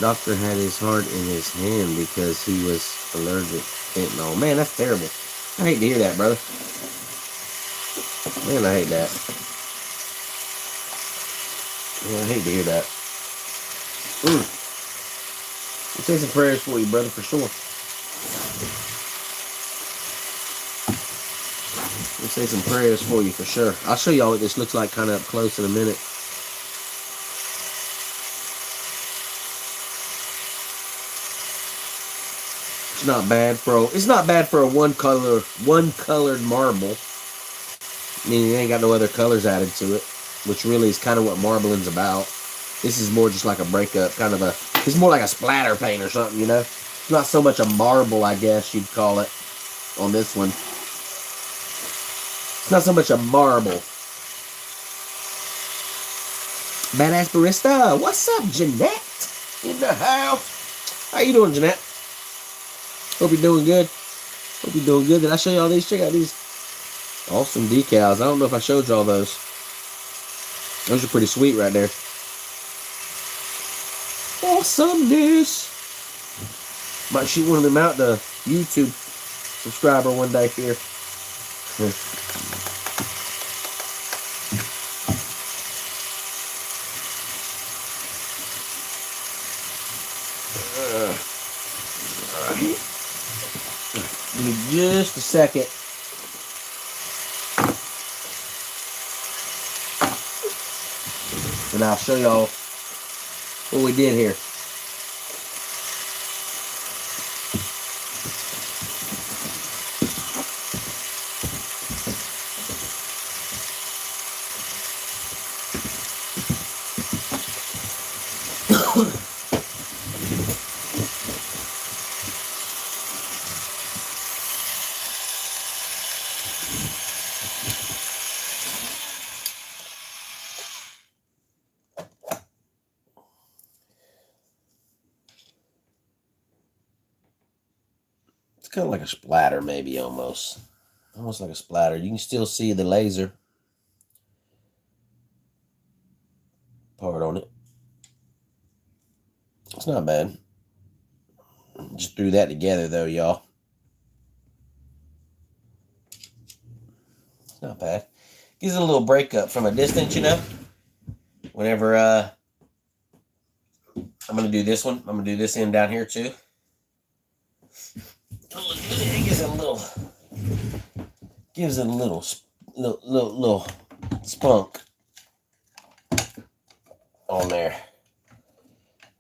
doctor had his heart in his hand because he was allergic to fentanyl. Man, that's terrible. I hate to hear that, brother. Man, I hate that. Man, I hate to hear that. We'll say some prayers for you, brother, for sure. We'll say some prayers for you, for sure. I'll show y'all what this looks like kind of up close in a minute. It's not bad for a one-colored marble. I mean, it ain't got no other colors added to it, which really is kind of what marbling's about. This is more just like a breakup, it's more like a splatter paint or something, you know? It's not so much a marble, I guess you'd call it, on this one. It's not so much a marble. Badass Barista, what's up, Jeanette? In the house. How you doing, Jeanette? Hope you're doing good. Hope you're doing good. Did I show you all these? Check out these awesome decals. I don't know if I showed you all those. Those are pretty sweet right there. Awesomeness. Might shoot one of them out to YouTube subscriber one day here. Give me just a second. And I'll show y'all what we did here. It's kind of like a splatter, maybe, almost like a splatter. You can still see the laser part on it. It's not bad. Just threw that together, though, y'all. It's not bad. Gives it a little breakup from a distance, you know. Whenever I'm gonna do this one, I'm gonna do this end down here too. It gives it a little spunk on there.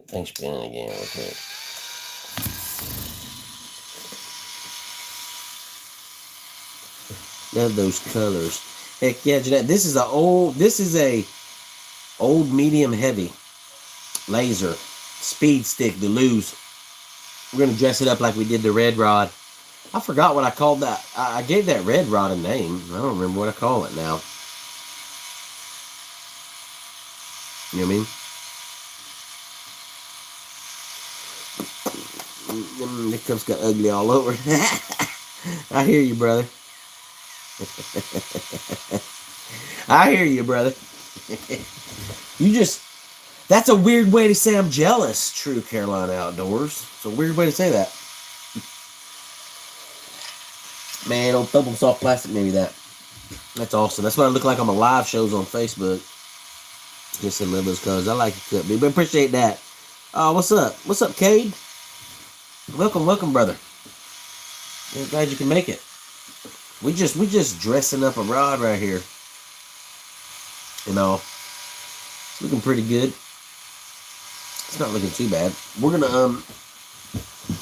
Thing's spinning again real quick. Love those colors. Heck yeah, Jeanette. This is a old medium heavy laser speed stick, the Luz. We're gonna dress it up like we did the red rod. I forgot what I called that. I gave that red rod a name. I don't remember what I call it now. You know what I mean? The cups got ugly all over. I hear you, brother. I hear you, brother. That's a weird way to say I'm jealous, True Carolina Outdoors. It's a weird way to say that. Man, old Thumble Soft Plastic, maybe that. That's awesome. That's what I look like on my live shows on Facebook. Just in those colors. I like it, cut, but appreciate that. What's up? What's up, Cade? Welcome, brother. Yeah, glad you can make it. We just dressing up a rod right here. You know, it's looking pretty good. It's not looking too bad. We're gonna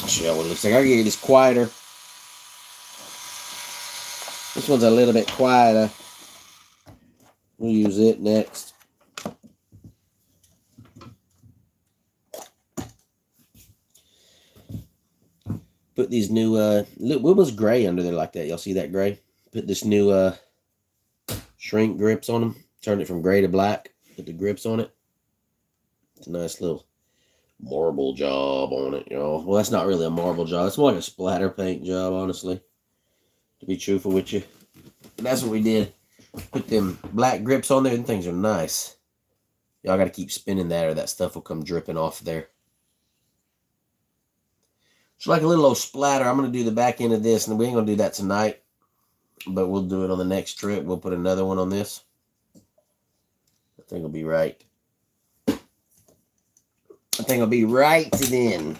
I'll show you what it looks like. I'll get this quieter. This one's a little bit quieter. We'll use it next. Put these new, look, what was gray under there like that? Y'all see that gray? Put this new shrink grips on them. Turn it from gray to black. Put the grips on it. It's a nice little marble job on it, y'all. Well, that's not really a marble job. It's more like a splatter paint job, honestly, to be truthful with you. And that's what we did. Put them black grips on there, and things are nice. Y'all got to keep spinning that, or that stuff will come dripping off there. It's like a little old splatter. I'm going to do the back end of this, and we ain't going to do that tonight, but we'll do it on the next trip. We'll put another one on this. I think it'll be right. I think it'll be right then.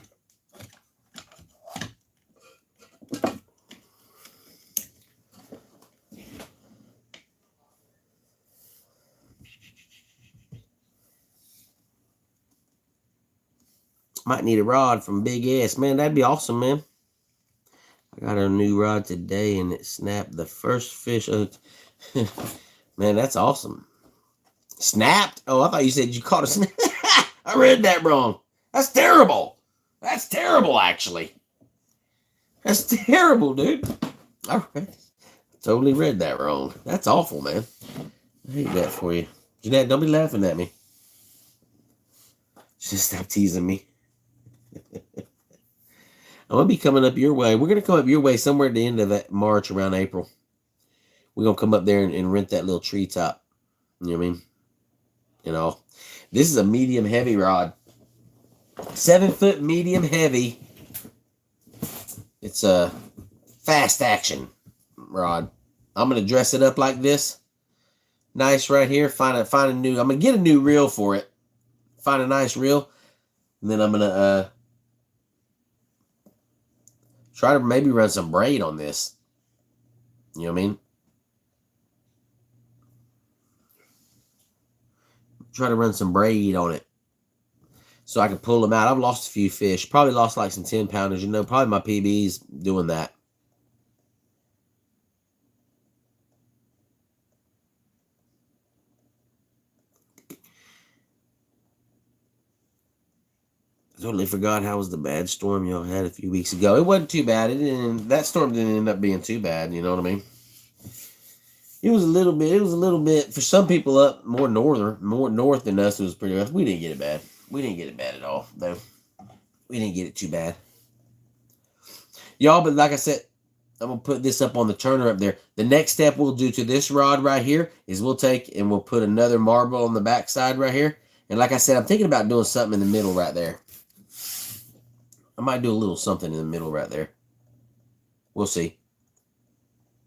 Might need a rod from Big S. Man, that'd be awesome, man. I got a new rod today, and it snapped the first fish. Man, that's awesome. Snapped? Oh, I thought you said you caught a snap. I read that wrong. That's terrible. That's terrible, actually. That's terrible, dude. I totally read that wrong. That's awful, man. I hate that for you. Jeanette, don't be laughing at me. Just stop teasing me. I'm going to be coming up your way. We're going to come up your way somewhere at the end of that March, around April. We're going to come up there and rent that little treetop. You know what I mean? You know, this is a medium heavy rod. 7 foot medium heavy. It's a fast action rod. I'm going to dress it up like this. Nice right here. Find a new, I'm going to get a new reel for it. Find a nice reel. And then I'm going to try to maybe run some braid on this. You know what I mean? Try to run some braid on it so I can pull them out. I've lost a few fish. Probably lost like some 10 pounders. You know, probably my PB's doing that. I totally forgot how was the bad storm y'all had a few weeks ago. It wasn't too bad. That storm didn't end up being too bad. You know what I mean? It was a little bit, for some people up more north than us, it was pretty rough. We didn't get it bad. We didn't get it bad at all, though. We didn't get it too bad. Y'all, but like I said, I'm going to put this up on the turner up there. The next step we'll do to this rod right here is we'll take and we'll put another marble on the back side right here. And like I said, I'm thinking about doing something in the middle right there. I might do a little something in the middle right there. We'll see.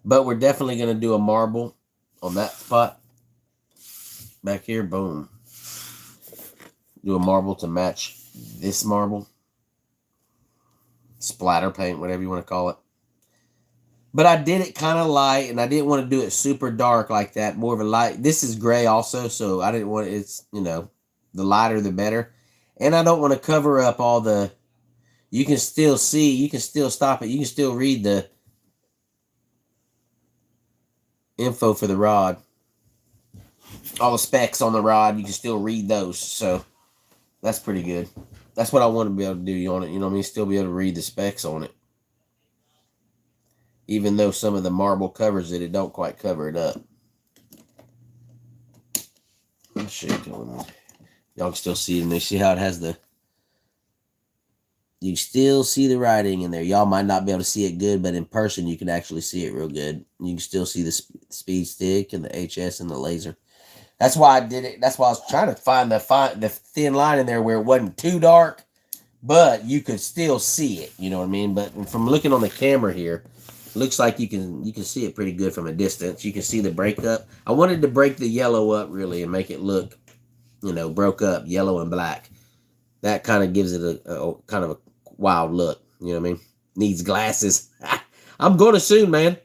But we're definitely going to do a marble on that spot. Back here, boom. Do a marble to match this marble. Splatter paint, whatever you want to call it. But I did it kind of light, and I didn't want to do it super dark like that. More of a light. This is gray also, so I didn't want it. It's, you know, the lighter the better. And I don't want to cover up all the... You can still see, you can still stop it. You can still read the info for the rod. All the specs on the rod, you can still read those. So that's pretty good. That's what I want to be able to do on it. You know what I mean? Still be able to read the specs on it. Even though some of the marble covers it, it don't quite cover it up. Let's show you. Y'all can still see it in there. See how it has the... You still see the writing in there. Y'all might not be able to see it good, but in person, you can actually see it real good. You can still see the speed stick and the HS and the laser. That's why I did it. That's why I was trying to find the thin line in there where it wasn't too dark, but you could still see it. You know what I mean? But from looking on the camera here, looks like you can see it pretty good from a distance. You can see the breakup. I wanted to break the yellow up really and make it look, you know, broke up, yellow and black. That kind of gives it a kind of a wild look. You know what I mean? Needs glasses. I'm going to soon, man.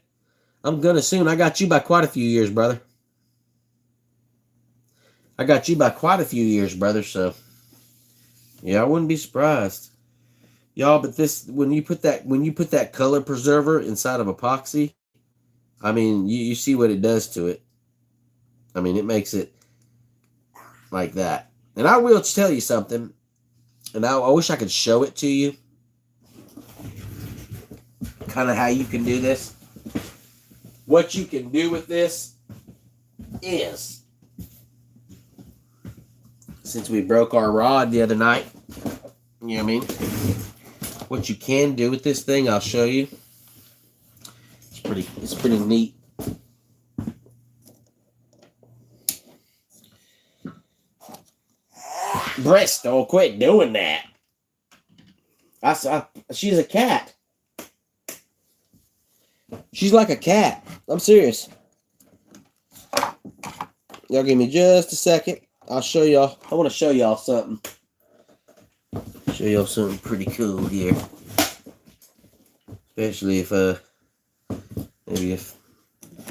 I'm going to soon. I got you by quite a few years, brother. I got you by quite a few years, brother. So, yeah, I wouldn't be surprised. Y'all, but this, when you put that color preserver inside of epoxy, I mean, you see what it does to it. I mean, it makes it like that. And I will tell you something, and I wish I could show it to you, kind of how you can do this. What you can do with this is, since we broke our rod the other night, you know what I mean? What you can do with this thing, I'll show you. It's pretty neat. Bristol, quit doing that. She's a cat. She's like a cat. I'm serious. Y'all give me just a second. I'll show y'all. I want to show y'all something. Show y'all something pretty cool here. Especially if, maybe if,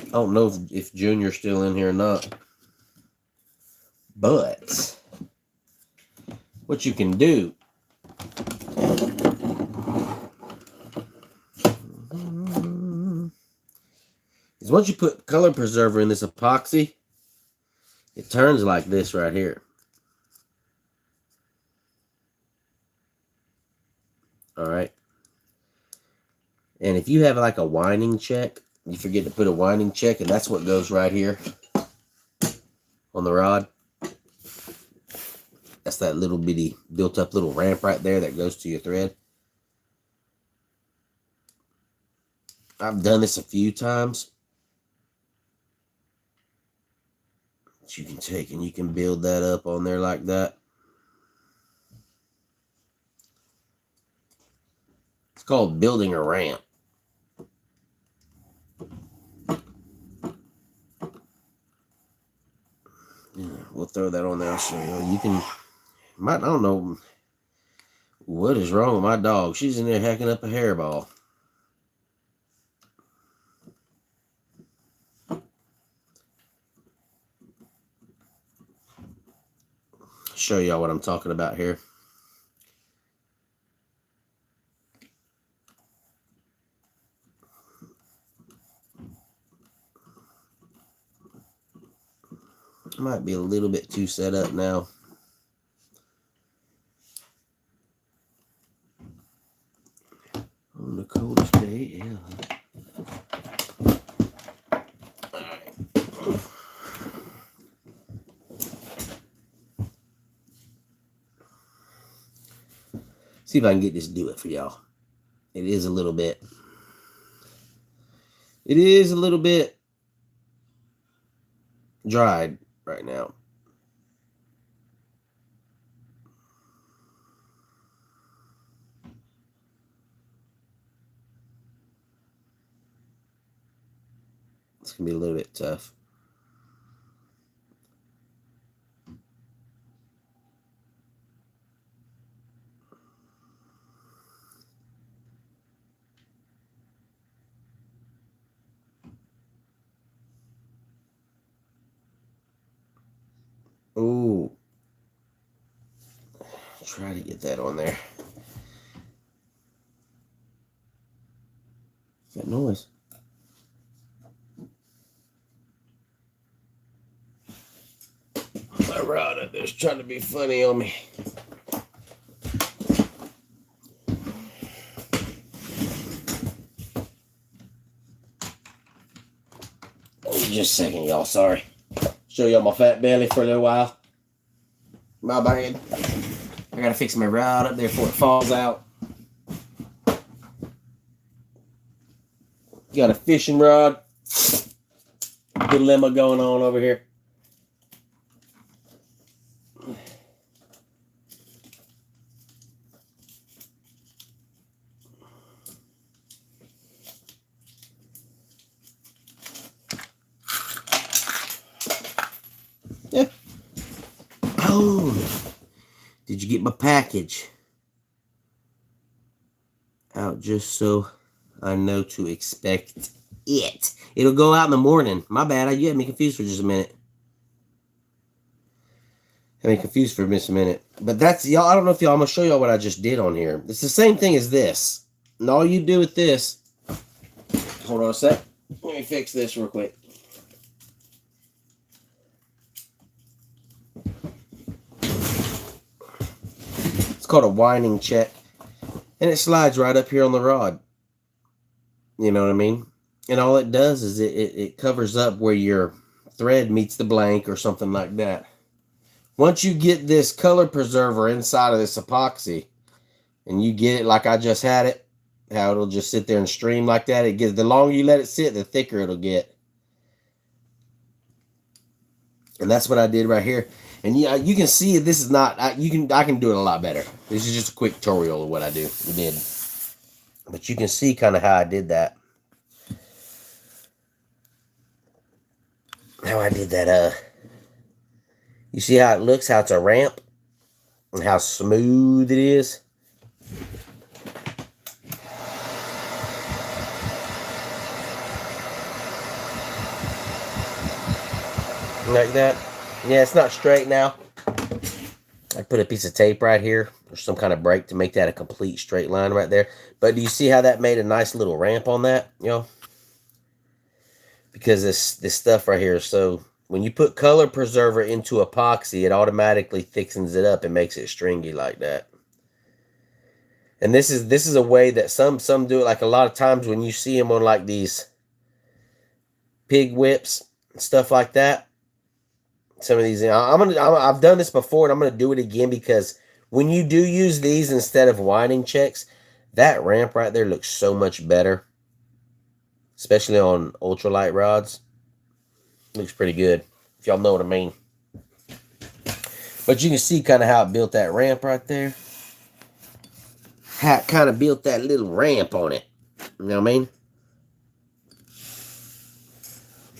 I don't know if Junior's still in here or not. But what you can do is once you put color preserver in this epoxy, it turns like this right here. All right. And if you have like a winding check, you forget to put a winding check, and that's what goes right here on the rod. That's that little bitty built up little ramp right there that goes to your thread. I've done this a few times. That you can take and you can build that up on there like that. It's called building a ramp. Yeah, we'll throw that on there. I'll show you. You can, I don't know what is wrong with my dog. She's in there hacking up a hairball. Show y'all what I'm talking about here. Might be a little bit too set up now. On the coldest day, yeah. Alright. See if I can get this to do it for y'all. It is a little bit dried right now. It's gonna be a little bit tough. Ooh. Try to get that on there. That noise. My rod up there's trying to be funny on me. Just a second, y'all. Sorry. Show y'all my fat belly for a little while. My bad. I gotta fix my rod up there before it falls out. Got a fishing rod. Dilemma going on over here. Yeah. Oh, did you get my package? Out just so I know to expect it. It'll go out in the morning. My bad. You had me confused for just a minute. I mean, confused for just a minute. But that's, y'all, I don't know if y'all, I'm going to show y'all what I just did on here. It's the same thing as this. And all you do with this, hold on a sec. Let me fix this real quick. It's called a winding check. And it slides right up here on the rod. You know what I mean? And all it does is it covers up where your thread meets the blank or something like that. Once you get this color preserver inside of this epoxy, and you get it like I just had it, how it'll just sit there and stream like that, it gets, the longer you let it sit, the thicker it'll get. And that's what I did right here. And yeah, you can see this is not, I can do it a lot better. This is just a quick tutorial of what I did. But you can see kind of how I did that. How I did that, you see how it looks, how it's a ramp, and how smooth it is? Like that. Yeah, it's not straight now. I put a piece of tape right here, or some kind of break to make that a complete straight line right there. But do you see how that made a nice little ramp on that, you know? Because this stuff right here, so when you put color preserver into epoxy, it automatically thickens it up and makes it stringy like that. And this is a way that some do it. Like a lot of times when you see them on like these pig whips and stuff like that, some of these, I've done this before and I'm gonna do it again, because when you do use these instead of winding checks, that ramp right there looks so much better, especially on ultralight rods. Looks pretty good, if y'all know what I mean. But you can see kind of how it built that ramp right there. How it kind of built that little ramp on it. You know what I mean?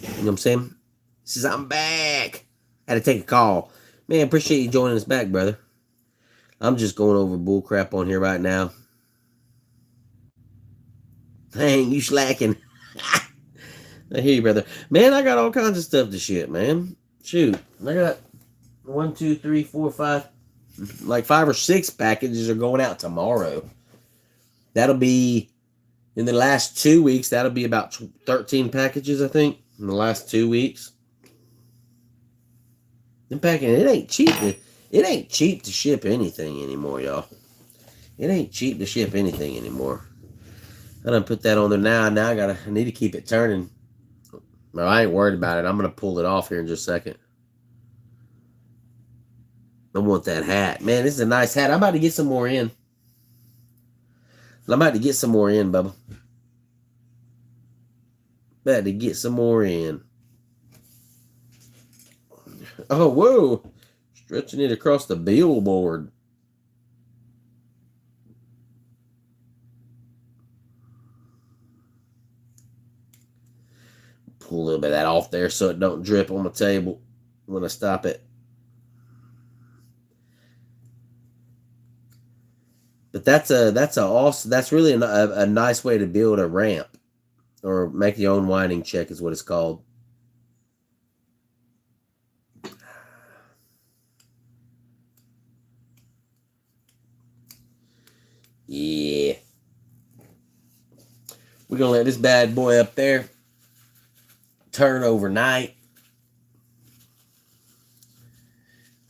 You know what I'm saying? Says, I'm back. Had to take a call. Man, appreciate you joining us back, brother. I'm just going over bull crap on here right now. Dang, you slacking. I hear you, brother. Man, I got all kinds of stuff to ship, man. Shoot. I got 1, 2, 3, 4, 5. Like 5 or 6 packages are going out tomorrow. That'll be, in the last 2 weeks, that'll be about 13 packages, I think, in the last 2 weeks. And packing, it ain't cheap. It ain't cheap to ship anything anymore, y'all. It ain't cheap to ship anything anymore. I done put that on there now. Now I need to keep it turning. No, I ain't worried about it. I'm going to pull it off here in just a second. I want that hat. Man, this is a nice hat. I'm about to get some more in. I'm about to get some more in, Bubba. About to get some more in. Oh, whoa. Stretching it across the billboard. Pull a little bit of that off there so it don't drip on the table when I stop it. But that's really a nice way to build a ramp, or make your own winding check is what it's called. Yeah. We're going to let this bad boy up there turn overnight.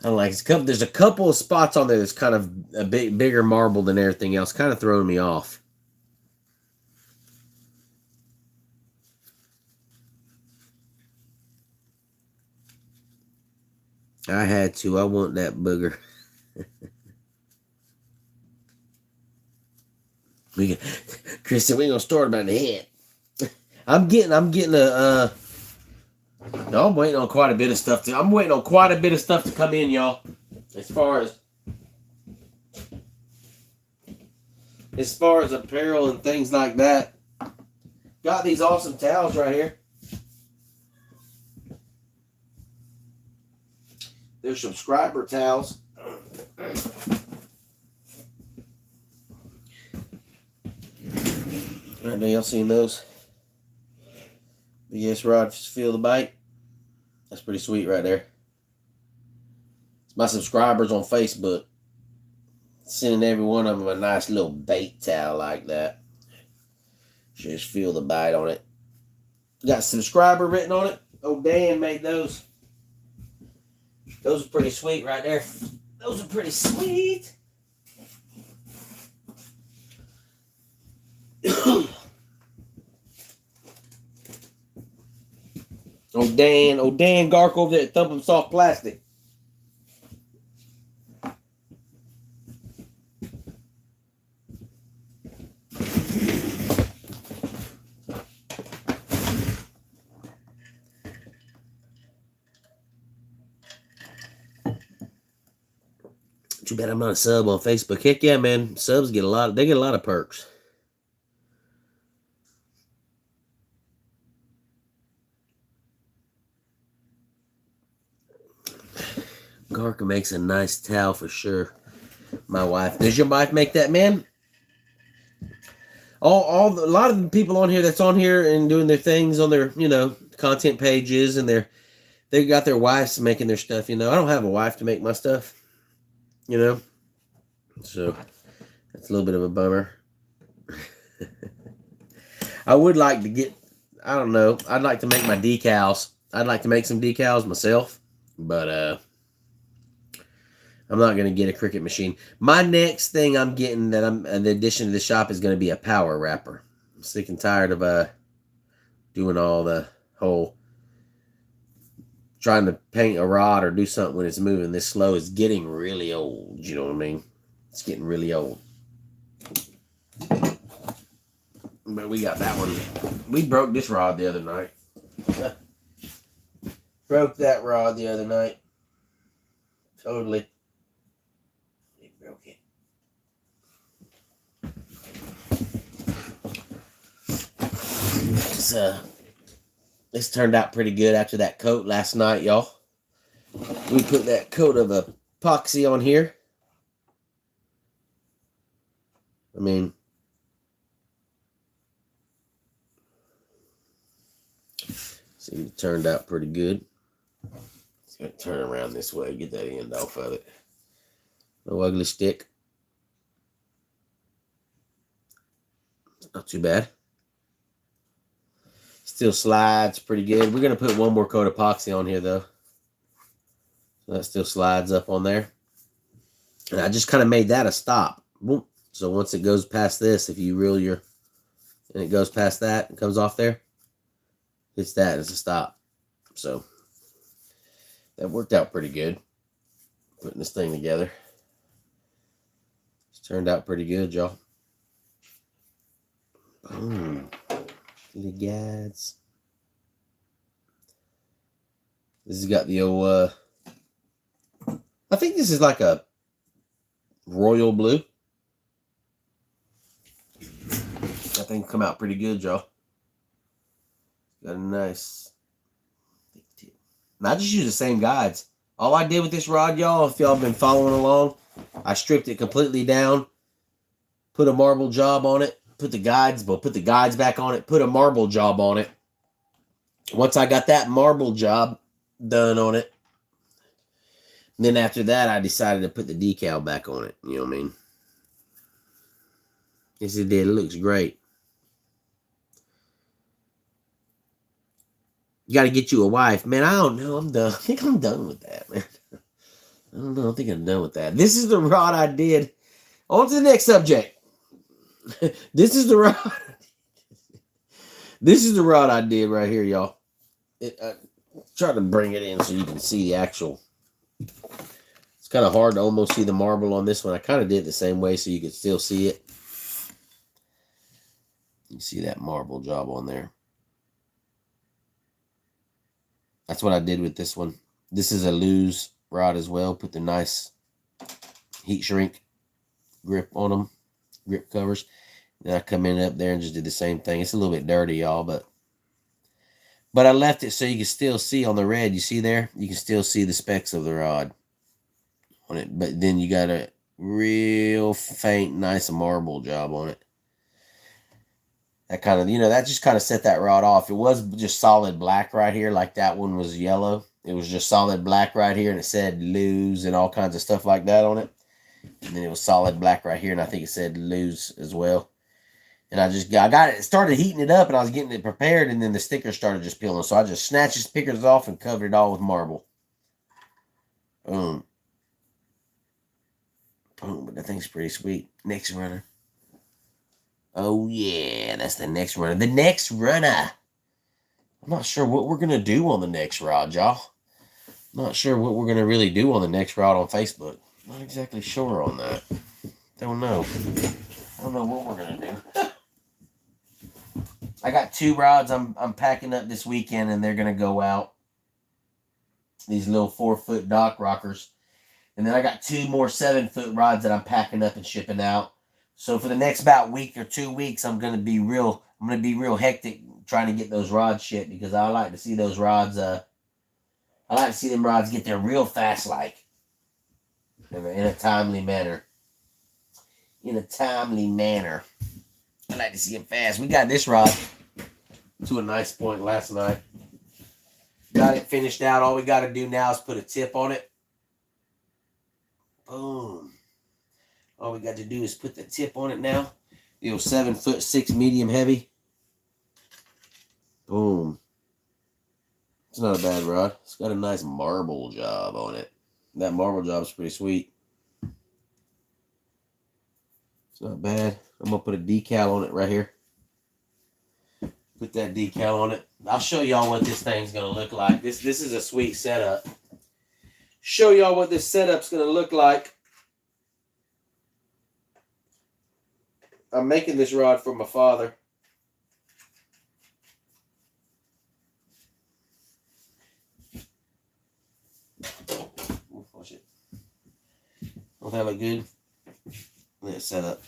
I don't like it. There's a couple of spots on there that's kind of a bit bigger marble than everything else. Kind of throwing me off. I had to. I want that booger. Chris said we ain't gonna start about the head. I'm getting a no, I'm waiting on quite a bit of stuff I'm waiting on quite a bit of stuff to come in, y'all. As far as apparel and things like that. Got these awesome towels right here. They're subscriber towels. Right now, y'all seen those? BigSrod's, feel the bite. That's pretty sweet right there. My subscribers on Facebook, sending every one of them a nice little bait towel like that. Just feel the bite on it. Got subscriber written on it. Oh, Dan made those. Those are pretty sweet right there. Those are pretty sweet. Oh, Dan Gark over there at Thumping Soft Plastic. Too bad I'm not a sub on Facebook. Heck yeah, man. Subs get they get a lot of perks. Garka makes a nice towel for sure. My wife. Does your wife make that, man? A lot of the people on here that's on here and doing their things on their, content pages, and they got their wives making their stuff, I don't have a wife to make my stuff, so that's a little bit of a bummer. I would like to get, I don't know, I'd like to make my decals. I'd like to make some decals myself, but I'm not going to get a Cricut machine. My next thing I'm getting that I'm in addition to the shop is going to be a power wrapper. I'm sick and tired of doing all the whole trying to paint a rod or do something when it's moving this slow. Is getting really old. You know what I mean? It's getting really old. But we got that one. We broke this rod the other night. Broke that rod the other night. Totally. We broke it. This turned out pretty good after that coat last night, y'all. We put that coat of epoxy on here. I mean, see, it turned out pretty good. It's going to turn around this way, get that end off of it. No ugly stick. Not too bad. Still slides pretty good. We're going to put one more coat of epoxy on here, though. So that still slides up on there. And I just kind of made that a stop. Boom. So once it goes past this, if you reel your... and it goes past that and comes off there, it's that as a stop. So that worked out pretty good. Putting this thing together. It's turned out pretty good, y'all. Boom. Little guys. This has got the old, I think this is like a royal blue. That thing come out pretty good, y'all. Got a nice thick tip. And I just use the same guides. All I did with this rod, y'all, if y'all been following along, I stripped it completely down, put a marble job on it, put the guides back on it, put a marble job on it. Once I got that marble job done on it, then after that, I decided to put the decal back on it. You know what I mean? Yes, it did. It looks great. You got to get you a wife. Man, I don't know. I'm done. I think I'm done with that, man. I don't know. I think I'm done with that. This is the rod I did. On to the next subject. This is the rod. This is the rod I did right here, y'all. I tried to bring it in so you can see the actual. It's kind of hard to almost see the marble on this one. I kind of did it the same way so you could still see it. You see that marble job on there. That's what I did with this one. This is a loose rod as well. Put the nice heat shrink grip on them. Grip covers. Then I come in up there and just did the same thing. It's a little bit dirty, y'all, but I left it so you can still see on the red. You see there? You can still see the specks of the rod on it. But then you got a real faint, nice marble job on it. That kind of, that just kind of set that rod off. It was just solid black right here, like that one was yellow. It was just solid black right here, and it said lose and all kinds of stuff like that on it. And then it was solid black right here, and I think it said lose as well. And I got it, started heating it up, and I was getting it prepared, and then the stickers started just peeling. So I just snatched the stickers off and covered it all with marble. Boom. Boom, but that thing's pretty sweet. Next runner. Oh, yeah, that's the next runner. The next runner. I'm not sure what we're going to do on the next rod, y'all. Not sure what we're going to really do on the next rod on Facebook. Not exactly sure on that. Don't know. I don't know what we're going to do. I got 2 rods I'm packing up this weekend, and they're going to go out. These little 4-foot dock rockers. And then I got 2 more 7-foot rods that I'm packing up and shipping out. So for the next about week or 2 weeks, I'm gonna be real hectic trying to get those rods shipped, because I like to see those rods. I like to see them rods get there real fast, like in a timely manner. In a timely manner. I like to see them fast. We got this rod to a nice point last night. Got it finished out. All we got to do now is put a tip on it. Boom. All we got to do is put the tip on it now. 7'6" medium heavy. Boom. It's not a bad rod. It's got a nice marble job on it. That marble job is pretty sweet. It's not bad. I'm going to put a decal on it right here. Put that decal on it. I'll show y'all what this thing's going to look like. This is a sweet setup. Show y'all what this setup's going to look like. I'm making this rod for my father. Watch it. Don't that look good? Look at set up.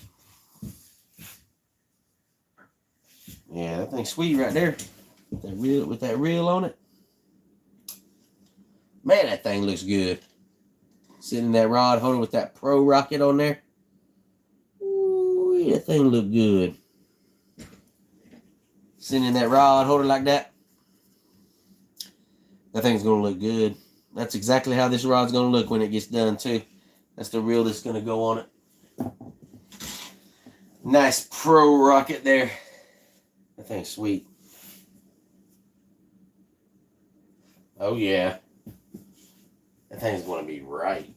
Yeah, that thing's sweet right there. With that reel on it. Man, that thing looks good. Sitting in that rod holder with that Pro Rocket on there. Ooh, that thing look good. Sitting in that rod holder like that. That thing's going to look good. That's exactly how this rod's going to look when it gets done too. That's the reel that's going to go on it. Nice Pro Rocket there. That thing's sweet. Oh yeah. That thing's going to be right.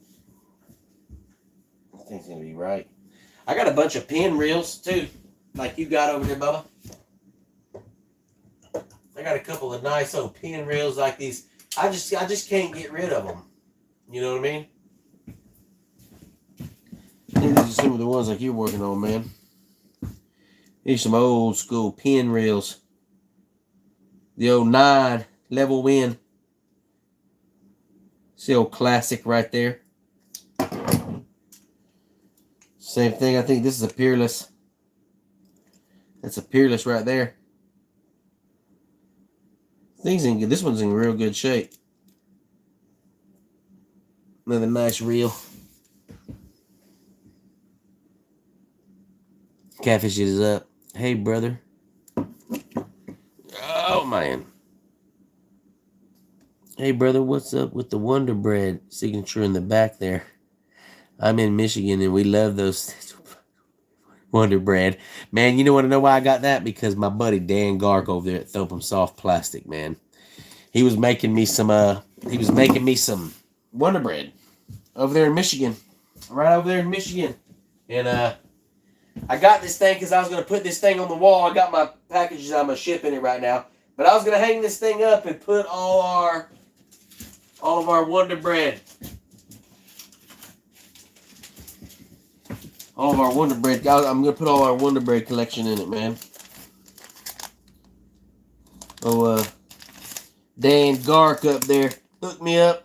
That thing's going to be right. I got a bunch of pin reels too, like you got over there, Bubba. I got a couple of nice old pin reels like these. I just can't get rid of them. You know what I mean? I think these are some of the ones like you're working on, man. These are some old school pin reels. The old 9 level win. See old classic right there. Same thing. I think this is a Peerless. That's a Peerless right there. This one's in real good shape. Another nice reel. Catfish is up. Hey, brother. Oh, man. Hey, brother, what's up with the Wonder Bread signature in the back there? I'm in Michigan, and we love those Wonder Bread. Man, you want to know why I got that? Because my buddy Dan Gark over there at Thopum Soft Plastic, man. He was making me some Wonder Bread over there in Michigan. Right over there in Michigan. And I got this thing because I was going to put this thing on the wall. I got my packages. I'm going to ship in it right now. But I was going to hang this thing up and put all of our Wonder Bread. All of our Wonder Bread. I'm going to put all our Wonder Bread collection in it, man. Oh, Dan Gark up there hooked me up.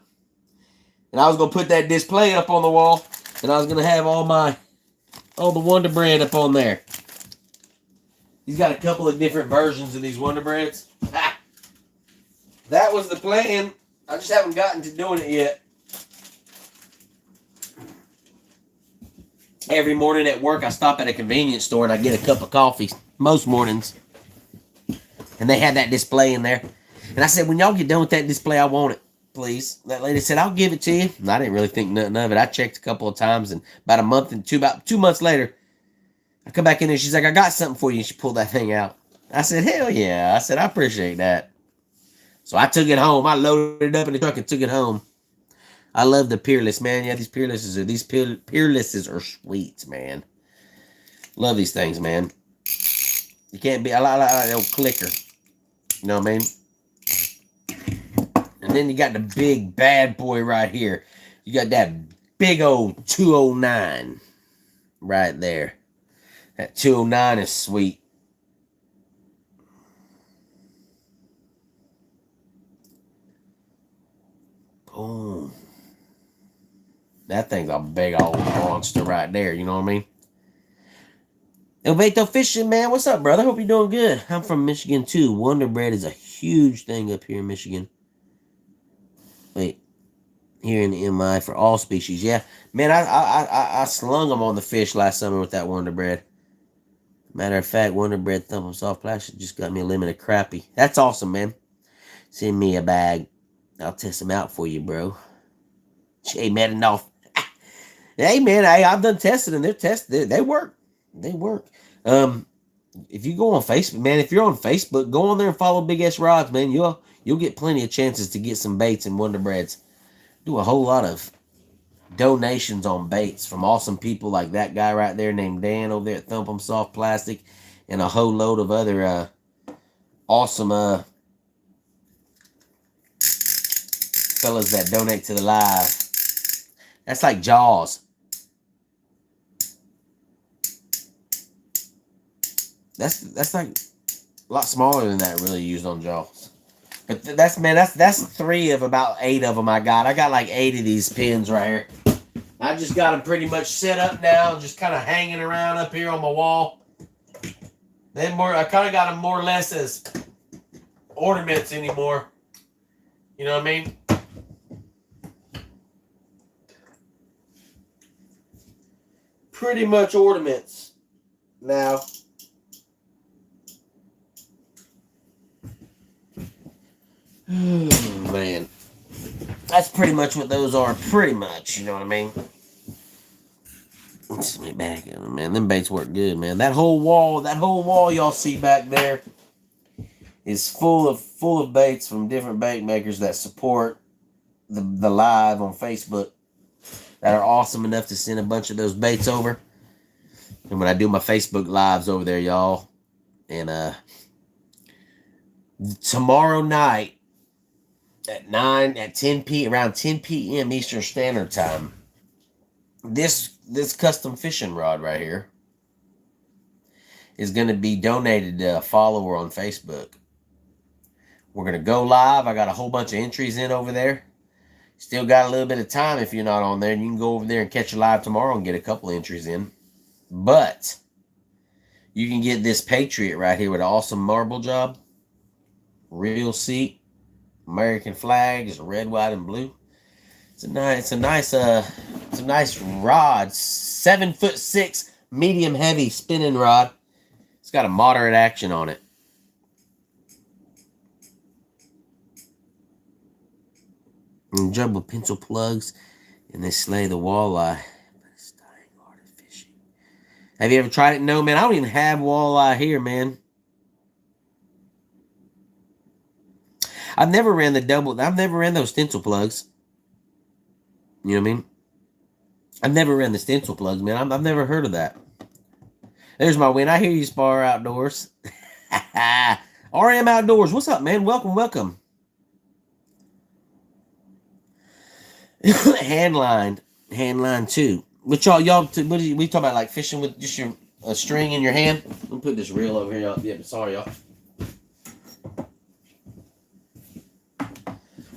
And I was going to put that display up on the wall. And I was going to have all the Wonder Bread up on there. He's got a couple of different versions of these Wonder Breads. Ha! That was the plan. I just haven't gotten to doing it yet. Every morning at work, I stop at a convenience store and I get a cup of coffee. Most mornings. And they had that display in there. And I said, when y'all get done with that display, I want it. please. That lady said, I'll give it to you. And I didn't really think nothing of it. I checked a couple of times, and about 2 months later, I come back in there. She's like, I got something for you. And she pulled that thing out. I said, hell yeah. I said, I appreciate that. So I took it home. I loaded it up in the truck and took it home. I love the Peerless, man. Yeah, these Peerlesses are sweet, man. Love these things, man. You can't be. I like the old clicker. You know what I mean? And then you got the big bad boy right here. You got that big old 209 right there. That 209 is sweet. Boom. That thing's a big old monster right there. You know what I mean? El Beto Fishing, man. What's up, brother? Hope you're doing good. I'm from Michigan, too. Wonder Bread is a huge thing up here in Michigan. Wait. Here in the MI for all species. Yeah. Man, I slung them on the fish last summer with that Wonder Bread. Matter of fact, Wonder Bread Thump 'em Soft Plastic just got me a lemon of crappie. That's awesome, man. Send me a bag. I'll test them out for you, bro. Jay Madenoff. Hey, man, I've done testing and they're tested. They work. They work. If you go on Facebook, man, if you're on Facebook, go on there and follow BigSrod's, man. You'll get plenty of chances to get some baits and Wonder Breads. Do a whole lot of donations on baits from awesome people like that guy right there named Dan over there at Thump 'em Soft Plastic, and a whole load of other awesome fellas that donate to the live. That's like Jaws. That's like a lot smaller than that really used on Jaws. But that's 3 of about 8 of them I got. I got like 8 of these pins right here. I just got them pretty much set up now, just kind of hanging around up here on my wall. I kind of got them more or less as ornaments anymore. You know what I mean? Pretty much ornaments now. Oh, man. That's pretty much what those are. Pretty much, you know what I mean? Let's get back at them, man. Them baits work good, man. That whole wall y'all see back there is full of baits from different bait makers that support the live on Facebook that are awesome enough to send a bunch of those baits over. And when I do my Facebook lives over there, y'all, and tomorrow night at around 10 p.m. Eastern Standard Time, this custom fishing rod right here is going to be donated to a follower on Facebook. We're going to go live. I got a whole bunch of entries in over there. Still got a little bit of time if you're not on there. You can go over there and catch a live tomorrow and get a couple entries in. But you can get this Patriot right here with an awesome marble job. Real seat. American flag is red, white, and blue. It's a nice rod. 7'6" medium heavy spinning rod. It's got a moderate action on it. And jumbo pencil plugs, and they slay the walleye. But it's dying hard at fishing. Have you ever tried it? No, man. I don't even have walleye here, man. I've never ran those stencil plugs. You know what I mean? I've never ran the stencil plugs, man. I've never heard of that. There's my win. I hear you, Spar Outdoors. RM Outdoors. What's up, man? Welcome. Handlined too. But y'all, what are we talking about? Like fishing with just your string in your hand? Let me put this reel over here, y'all. Yeah, sorry, y'all.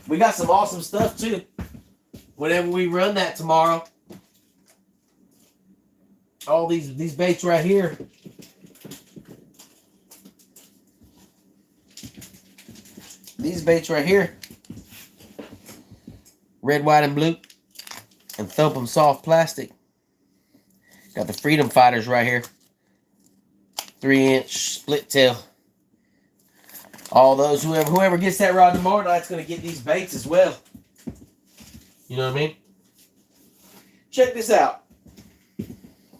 We got some awesome stuff too. Whenever we run that tomorrow, all these baits right here. These baits right here. Red, white, and blue. And Thump 'em Soft Plastic. Got the Freedom Fighters right here. 3-inch split tail. All those, whoever gets that rod tomorrow night's going to get these baits as well. You know what I mean? Check this out.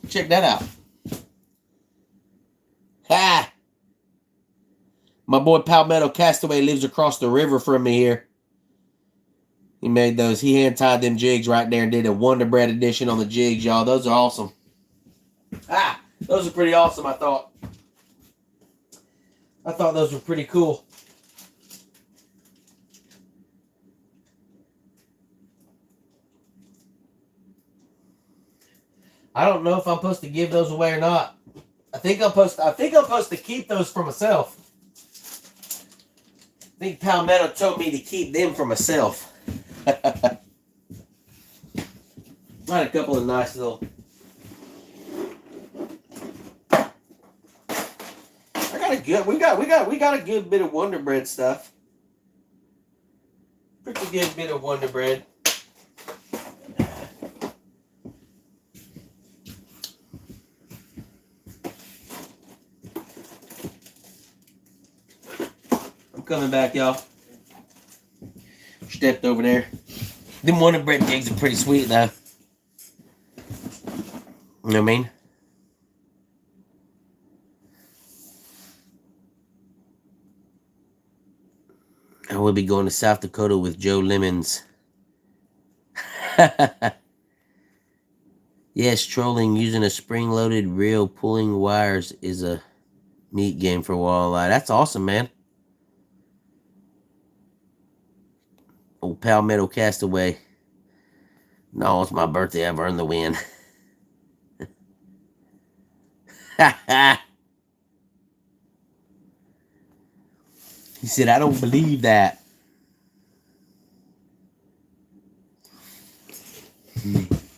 Check that out. Ha! My boy Palmetto Castaway lives across the river from me here. He made those. He hand-tied them jigs right there and did a Wonder Bread edition on the jigs, y'all. Those are awesome. Ah! Those are pretty awesome, I thought. I thought those were pretty cool. I don't know if I'm supposed to give those away or not. I think I'm supposed to keep those for myself. I think Palmetto told me to keep them for myself. Got a couple of nice little. We got a good bit of Wonder Bread stuff. Pretty good bit of Wonder Bread. I'm coming back, y'all. Stepped over there. Them Wonder Bread jigs are pretty sweet, though. You know what I mean? I will be going to South Dakota with Joe Lemons. Yes, trolling using a spring-loaded reel pulling wires is a neat game for walleye. That's awesome, man. Old Palmetto Castaway. No, it's my birthday. I've earned the win. He said, I don't believe that.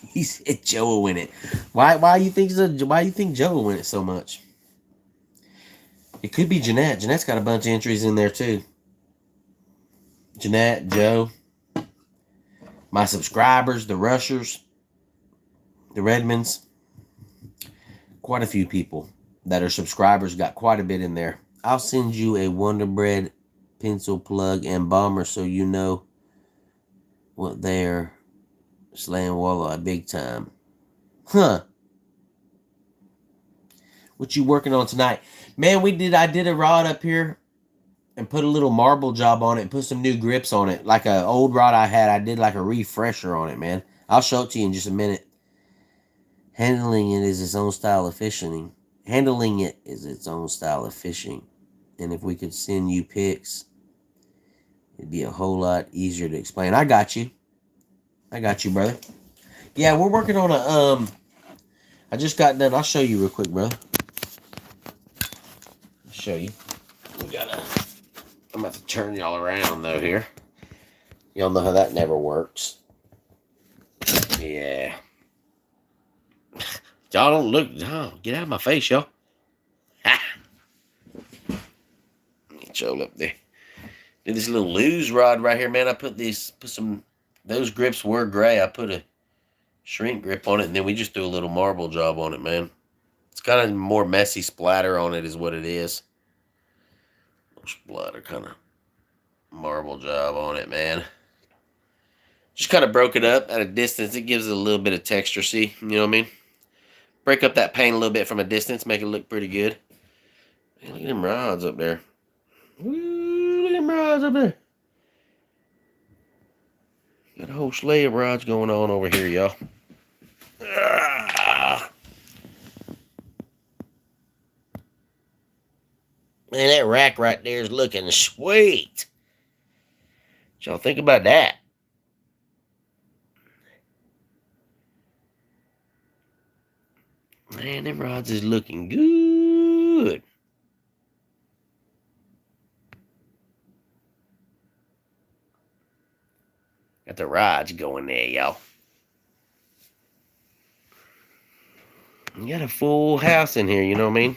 He said Joe will win it. Why you think Joe will win it so much? It could be Jeanette. Jeanette's got a bunch of entries in there too. Jeanette, Joe, my subscribers, the Rushers, the Redmonds. Quite a few people that are subscribers got quite a bit in there. I'll send you a Wonder Bread pencil plug and bomber so you know what they're slaying walleye big time. Huh. What you working on tonight? Man, I did a rod up here and put a little marble job on it and put some new grips on it. Like an old rod I had, I did like a refresher on it, man. I'll show it to you in just a minute. Handling it is its own style of fishing. Handling it is its own style of fishing. And if we could send you pics, it'd be a whole lot easier to explain. I got you. I got you, brother. Yeah, we're working on a, I just got done. I'll show you real quick, brother. I'll show you. I'm about to turn y'all around, though, here. Y'all know how that never works. Yeah. Y'all don't look, oh, get out of my face, y'all. Ha! Get y'all up there. Did this little lose rod right here, man. I put some, those grips were gray. I put a shrink grip on it, and then we just threw a little marble job on it, man. It's kind of more messy splatter on it is what it is. Splatter kind of marble job on it, man. Just kind of broke it up at a distance. It gives it a little bit of texture, see? You know what I mean? Break up that paint a little bit from a distance, make it look pretty good. Hey, look at them rods up there. Ooh, look at them rods up there. Got a whole sleigh of rods going on over here, y'all. Man, that rack right there is looking sweet. What y'all think about that? Man, them rods is looking good. Got the rods going there, y'all. You got a full house in here, you know what I mean?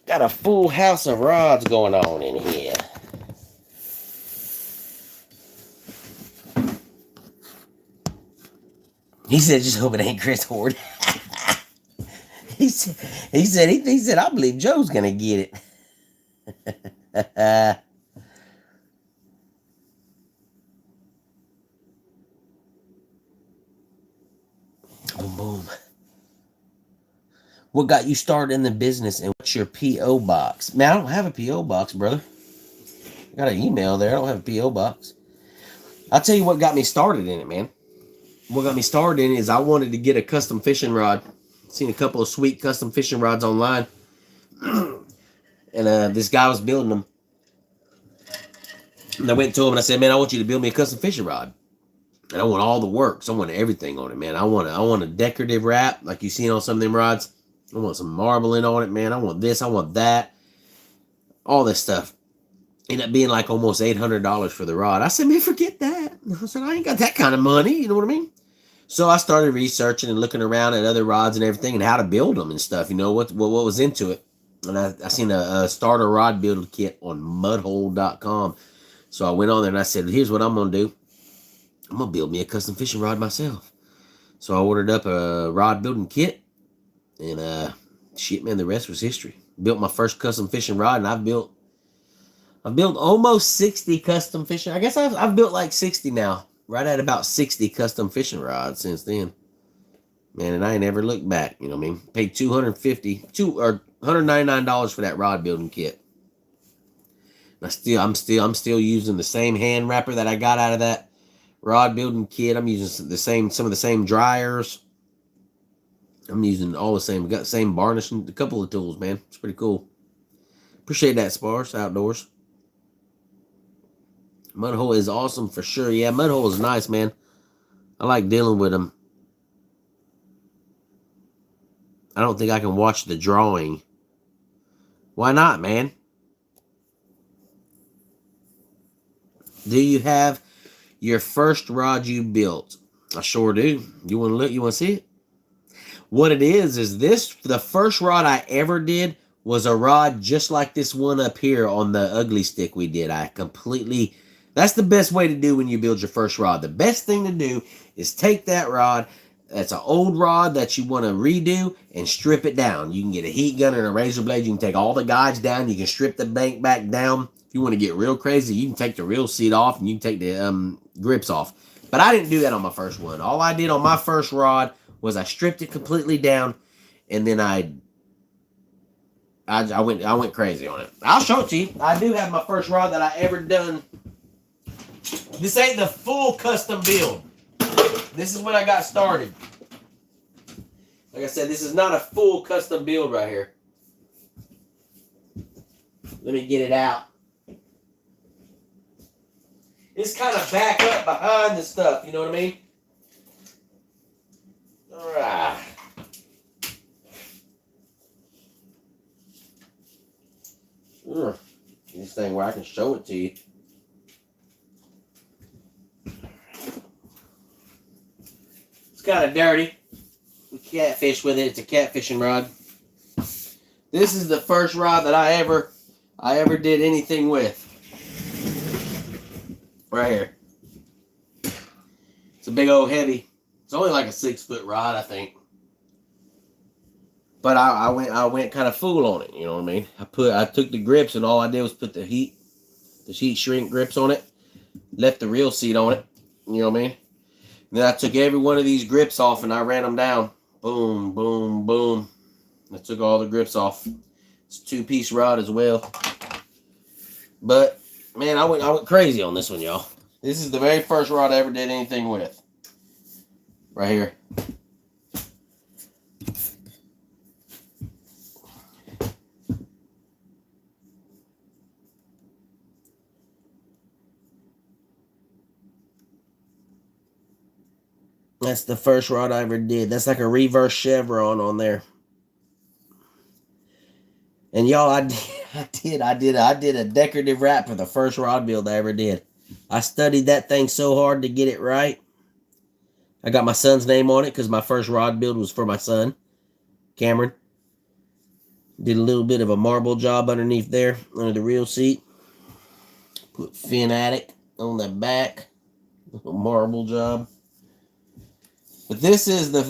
Got a full house of rods going on in here. He said, just hope it ain't Chris Horde. he said, I believe Joe's gonna get it. boom. What got you started in the business, and what's your P.O. box? Man, I don't have a P.O. box, brother. I got an email there. I don't have a P.O. box. I'll tell you what got me started in it, man. What got me started in it is I wanted to get a custom fishing rod. Seen a couple of sweet custom fishing rods online. And this guy was building them. And I went to him and I said, man, I want you to build me a custom fishing rod. And I want all the works. I want everything on it, man. I want a decorative wrap like you see on some of them rods. I want some marbling on it, man. I want this. I want that. All this stuff. Ended up being like almost $800 for the rod. I said, man, forget that. I said, I ain't got that kind of money. You know what I mean? So I started researching and looking around at other rods and everything and how to build them and stuff. You know, what was into it. And I seen a starter rod builder kit on mudhole.com. So I went on there and I said, here's what I'm going to do. I'm going to build me a custom fishing rod myself. So I ordered up a rod building kit. And shit, man, the rest was history. Built my first custom fishing rod, and I've built almost 60 custom fishing. I guess I've built like 60 now. Right at about 60 custom fishing rods since then. Man, and I ain't ever looked back. You know what I mean? Paid $199 for that rod building kit. And I'm still using the same hand wrapper that I got out of that rod building kit. I'm using some of the same dryers. I'm using all the same. Got the same varnish and a couple of tools, man. It's pretty cool. Appreciate that, Sparse Outdoors. Mudhole is awesome for sure. Yeah, Mudhole is nice, man. I like dealing with them. I don't think I can watch the drawing. Why not, man? Do you have your first rod you built? I sure do. You want to look? You want to see it? What it is this, the first rod I ever did was a rod just like this one up here on the ugly stick we did. That's the best way to do when you build your first rod. The best thing to do is take that rod, that's an old rod that you want to redo, and strip it down. You can get a heat gun and a razor blade. You can take all the guides down. You can strip the bank back down. If you want to get real crazy, you can take the reel seat off and you can take the grips off. But I didn't do that on my first one. All I did on my first rod was I stripped it completely down, and then I went crazy on it. I'll show it to you. I do have my first rod that I ever done. This ain't the full custom build. This is when I got started. Like I said, this is not a full custom build right here. Let me get it out. It's kind of back up behind the stuff, you know what I mean? All right. This thing where I can show it to you. It's kind of dirty. We catfish with it. It's a catfishing rod. This is the first rod that I ever did anything with. Right here. It's a big old heavy. It's only like a 6-foot rod, I think. But I went kind of fool on it, you know what I mean? I took the grips and all I did was put the heat shrink grips on it, left the reel seat on it, you know what I mean? And then I took every one of these grips off and I ran them down. Boom, boom, boom. I took all the grips off. It's a 2-piece rod as well. But man, I went crazy on this one, y'all. This is the very first rod I ever did anything with. Right here. That's the first rod I ever did. That's like a reverse chevron on there. And y'all, I did a decorative wrap for the first rod build I ever did. I studied that thing so hard to get it right. I got my son's name on it because my first rod build was for my son, Cameron. Did a little bit of a marble job underneath there, under the reel seat. Put Fin Attic on the back. A marble job. But this is the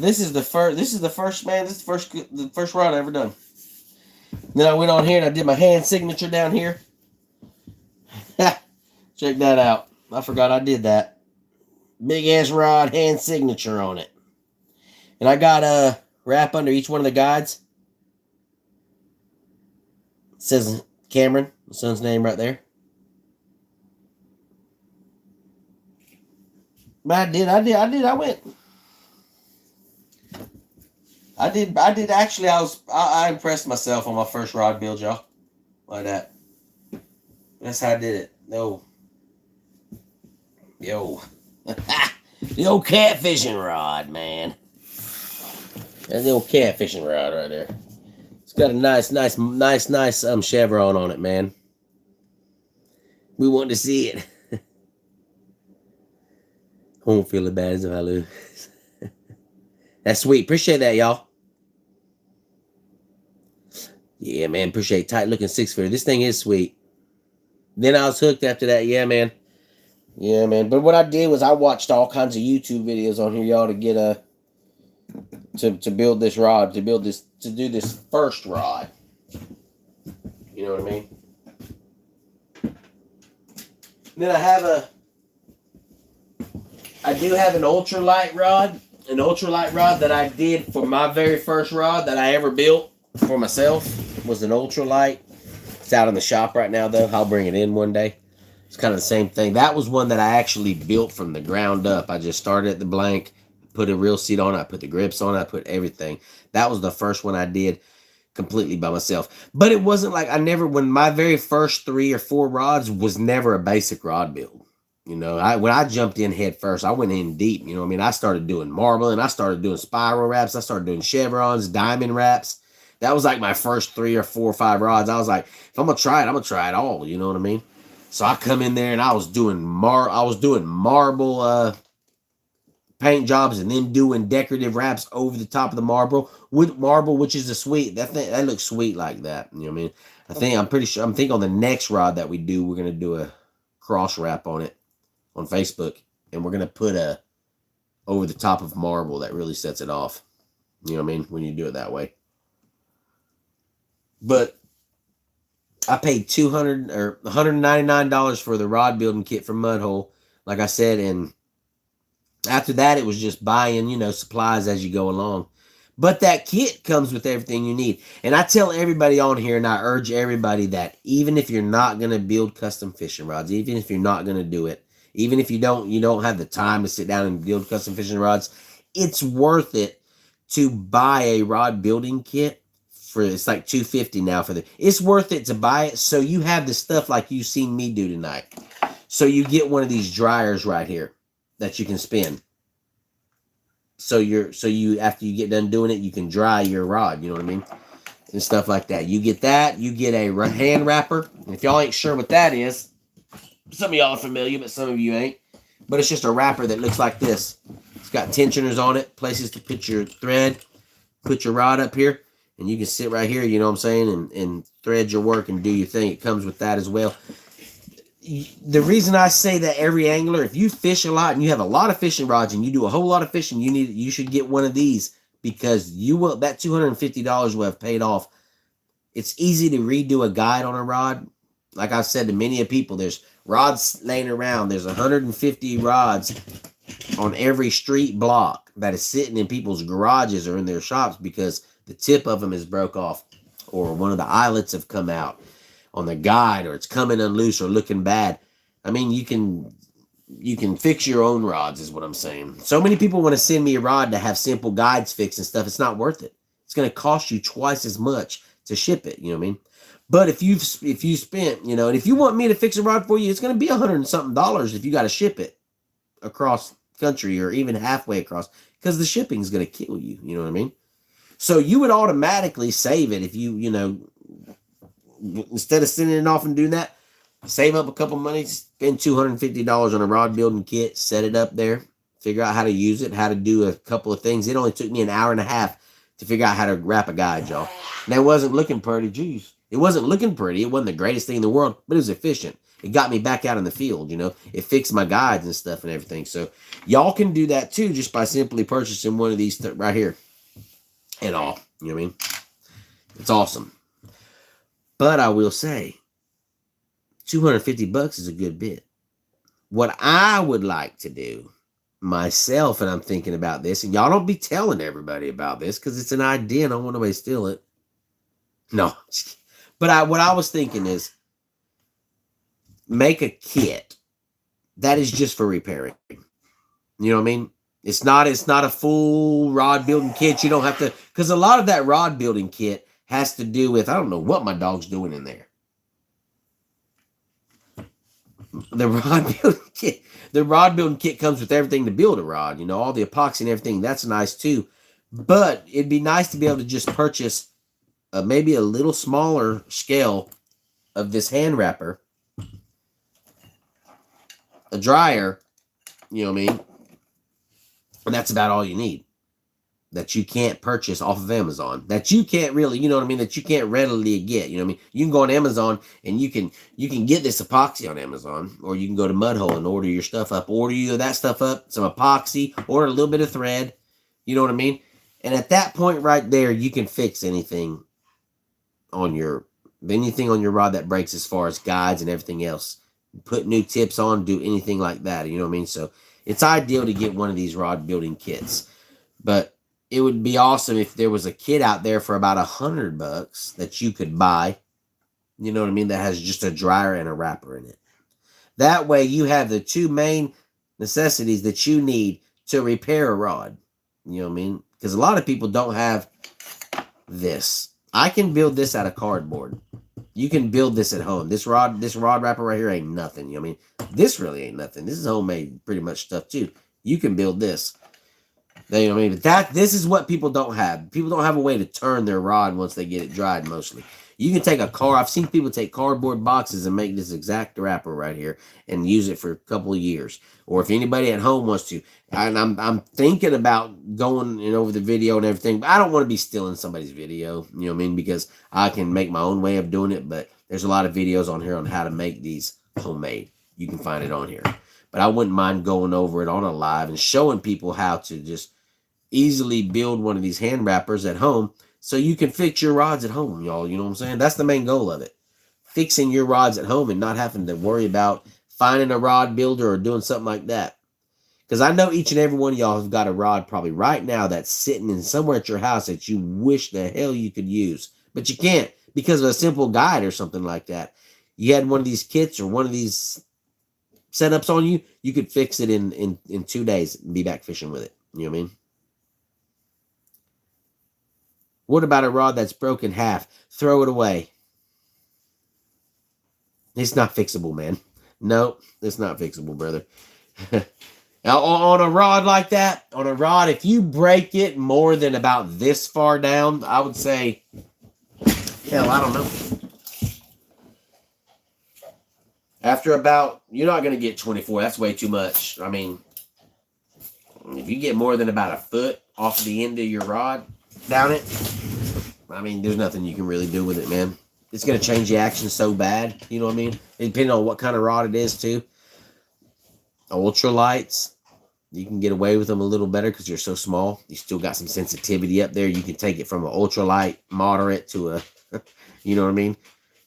first rod I ever done. Then I went on here and I did my hand signature down here. Check that out. I forgot I did that. Big ass rod, hand signature on it. And I got a wrap under each one of the guides. It says Cameron, my son's name right there. But I did actually, I impressed myself on my first rod build, y'all. Like that. That's how I did it. No. Yo. The old catfishing rod, man. That's the old catfishing rod right there. It's got a nice chevron on it, man. We want to see it. I won't feel as bad as if I lose. That's sweet. Appreciate that, y'all. Yeah, man. Appreciate tight looking 6-footer. This thing is sweet. Then I was hooked after that. Yeah, man. Yeah, man. But what I did was I watched all kinds of YouTube videos on here, y'all, to get a to build this rod, to do this first rod. You know what I mean? Then I do have an ultralight rod. An ultralight rod that I did for my very first rod that I ever built for myself was an ultralight. It's out in the shop right now, though. I'll bring it in one day. It's kind of the same thing. That was one that I actually built from the ground up. I just started at the blank, put a reel seat on it, I put the grips on it, I put everything. That was the first one I did completely by myself. But it wasn't like when my very first 3 or 4 rods was never a basic rod build. You know, when I jumped in head first, I went in deep. You know what I mean? I started doing marbling. I started doing spiral wraps. I started doing chevrons, diamond wraps. That was like my first 3 or 4 or 5 rods. I was like, if I'm going to try it, I'm going to try it all. You know what I mean? So I come in there and I was doing marble paint jobs and then doing decorative wraps over the top of the marble, which is a sweet. That looks sweet like that. You know what I mean? I'm thinking on the next rod that we do, we're going to do a cross wrap on it on Facebook, and we're going to put a over the top of marble that really sets it off. You know what I mean? When you do it that way. But I paid $200 or $199 for the rod building kit from Mudhole, like I said, and after that, it was just buying, supplies as you go along. But that kit comes with everything you need. And I tell everybody on here, and I urge everybody that even if you're not going to build custom fishing rods, even if you're not going to do it, even if you don't have the time to sit down and build custom fishing rods, it's worth it to buy a rod building kit. It's like $250 now for it's worth it to buy it so you have the stuff like you've seen me do tonight. So you get one of these dryers right here that you can spin. So you after you get done doing it, you can dry your rod, you know what I mean? And stuff like that. You get that, you get a hand wrapper. And if y'all ain't sure what that is, some of y'all are familiar, but some of you ain't. But it's just a wrapper that looks like this. It's got tensioners on it, places to put your thread, put your rod up here. And you can sit right here, you know what I'm saying, and thread your work and do your thing. It comes with that as well. The reason I say that every angler, if you fish a lot and you have a lot of fishing rods and you do a whole lot of fishing, you should get one of these because that $250 will have paid off. It's easy to redo a guide on a rod. Like I've said to many people, there's rods laying around. There's 150 rods on every street block that is sitting in people's garages or in their shops because the tip of them is broke off or one of the eyelets have come out on the guide or it's coming unloose or looking bad. I mean, you can fix your own rods is what I'm saying. So many people want to send me a rod to have simple guides fixed and stuff. It's not worth it. It's going to cost you twice as much to ship it. You know what I mean? But if you spent, and if you want me to fix a rod for you, it's going to be $100 and something if you got to ship it across country or even halfway across because the shipping is going to kill you. You know what I mean? So you would automatically save it if you instead of sending it off and doing that, save up a couple money, spend $250 on a rod building kit, set it up there, figure out how to use it, how to do a couple of things. It only took me an hour and a half to figure out how to wrap a guide, y'all. And it wasn't looking pretty. Jeez. It wasn't looking pretty. It wasn't the greatest thing in the world, but it was efficient. It got me back out in the field, It fixed my guides and stuff and everything. So y'all can do that too just by simply purchasing one of these right here. And all, you know what I mean? It's awesome. But I will say, $250 is a good bit. What I would like to do myself, and I'm thinking about this, and y'all don't be telling everybody about this because it's an idea and I don't want nobody to steal it. No. But what I was thinking is make a kit that is just for repairing. You know what I mean? It's not a full rod building kit. You don't have to, because a lot of that rod building kit has to do with, I don't know what my dog's doing in there. The rod building kit comes with everything to build a rod, you know, all the epoxy and everything. That's nice too. But it'd be nice to be able to just purchase maybe a little smaller scale of this hand wrapper, a dryer, you know what I mean? And that's about all you need. That you can't purchase off of Amazon. That you can't really, you know what I mean? That you can't readily get, you know what I mean? You can go on Amazon and you can get this epoxy on Amazon, or you can go to Mudhole and order your stuff up. Order you that stuff up, some epoxy, order a little bit of thread, you know what I mean? And at that point right there, you can fix anything on your rod that breaks as far as guides and everything else. Put new tips on, do anything like that, you know what I mean? So it's ideal to get one of these rod building kits. But it would be awesome if there was a kit out there for about $100 that you could buy, you know what I mean, that has just a dryer and a wrapper in it. That way you have the two main necessities that you need to repair a rod, you know what I mean? Because a lot of people don't have this. I can build this out of cardboard. You can build this at home. This rod wrapper right here ain't nothing, you know what I mean? This really ain't nothing. This is homemade pretty much stuff too. You can build this. You know what I mean? But this is what people don't have. People don't have a way to turn their rod once they get it dried, mostly. You can take I've seen people take cardboard boxes and make this exact wrapper right here and use it for a couple of years. Or if anybody at home wants to. And I'm thinking about going over the video and everything, but I don't want to be stealing somebody's video, you know what I mean? Because I can make my own way of doing it, but there's a lot of videos on here on how to make these homemade. You can find it on here. But I wouldn't mind going over it on a live and showing people how to just easily build one of these hand wrappers at home so you can fix your rods at home, y'all. You know what I'm saying? That's the main goal of it. Fixing your rods at home and not having to worry about finding a rod builder or doing something like that. Because I know each and every one of y'all have got a rod probably right now that's sitting in somewhere at your house that you wish the hell you could use. But you can't because of a simple guide or something like that. You had one of these kits or one of these setups on you, you could fix it in 2 days and be back fishing with it. You know what I mean? What about a rod that's broken half? Throw it away. It's not fixable, man. No, it's not fixable, brother. On a rod like that, if you break it more than about this far down, I would say, hell, I don't know. After about, you're not going to get 24. That's way too much. I mean, if you get more than about a foot off the end of your rod, down it, I mean, there's nothing you can really do with it, man. It's going to change the action so bad, you know what I mean? Depending on what kind of rod it is, too. Ultralights, you can get away with them a little better because you're so small. You still got some sensitivity up there. You can take it from an ultralight, moderate to a, you know what I mean?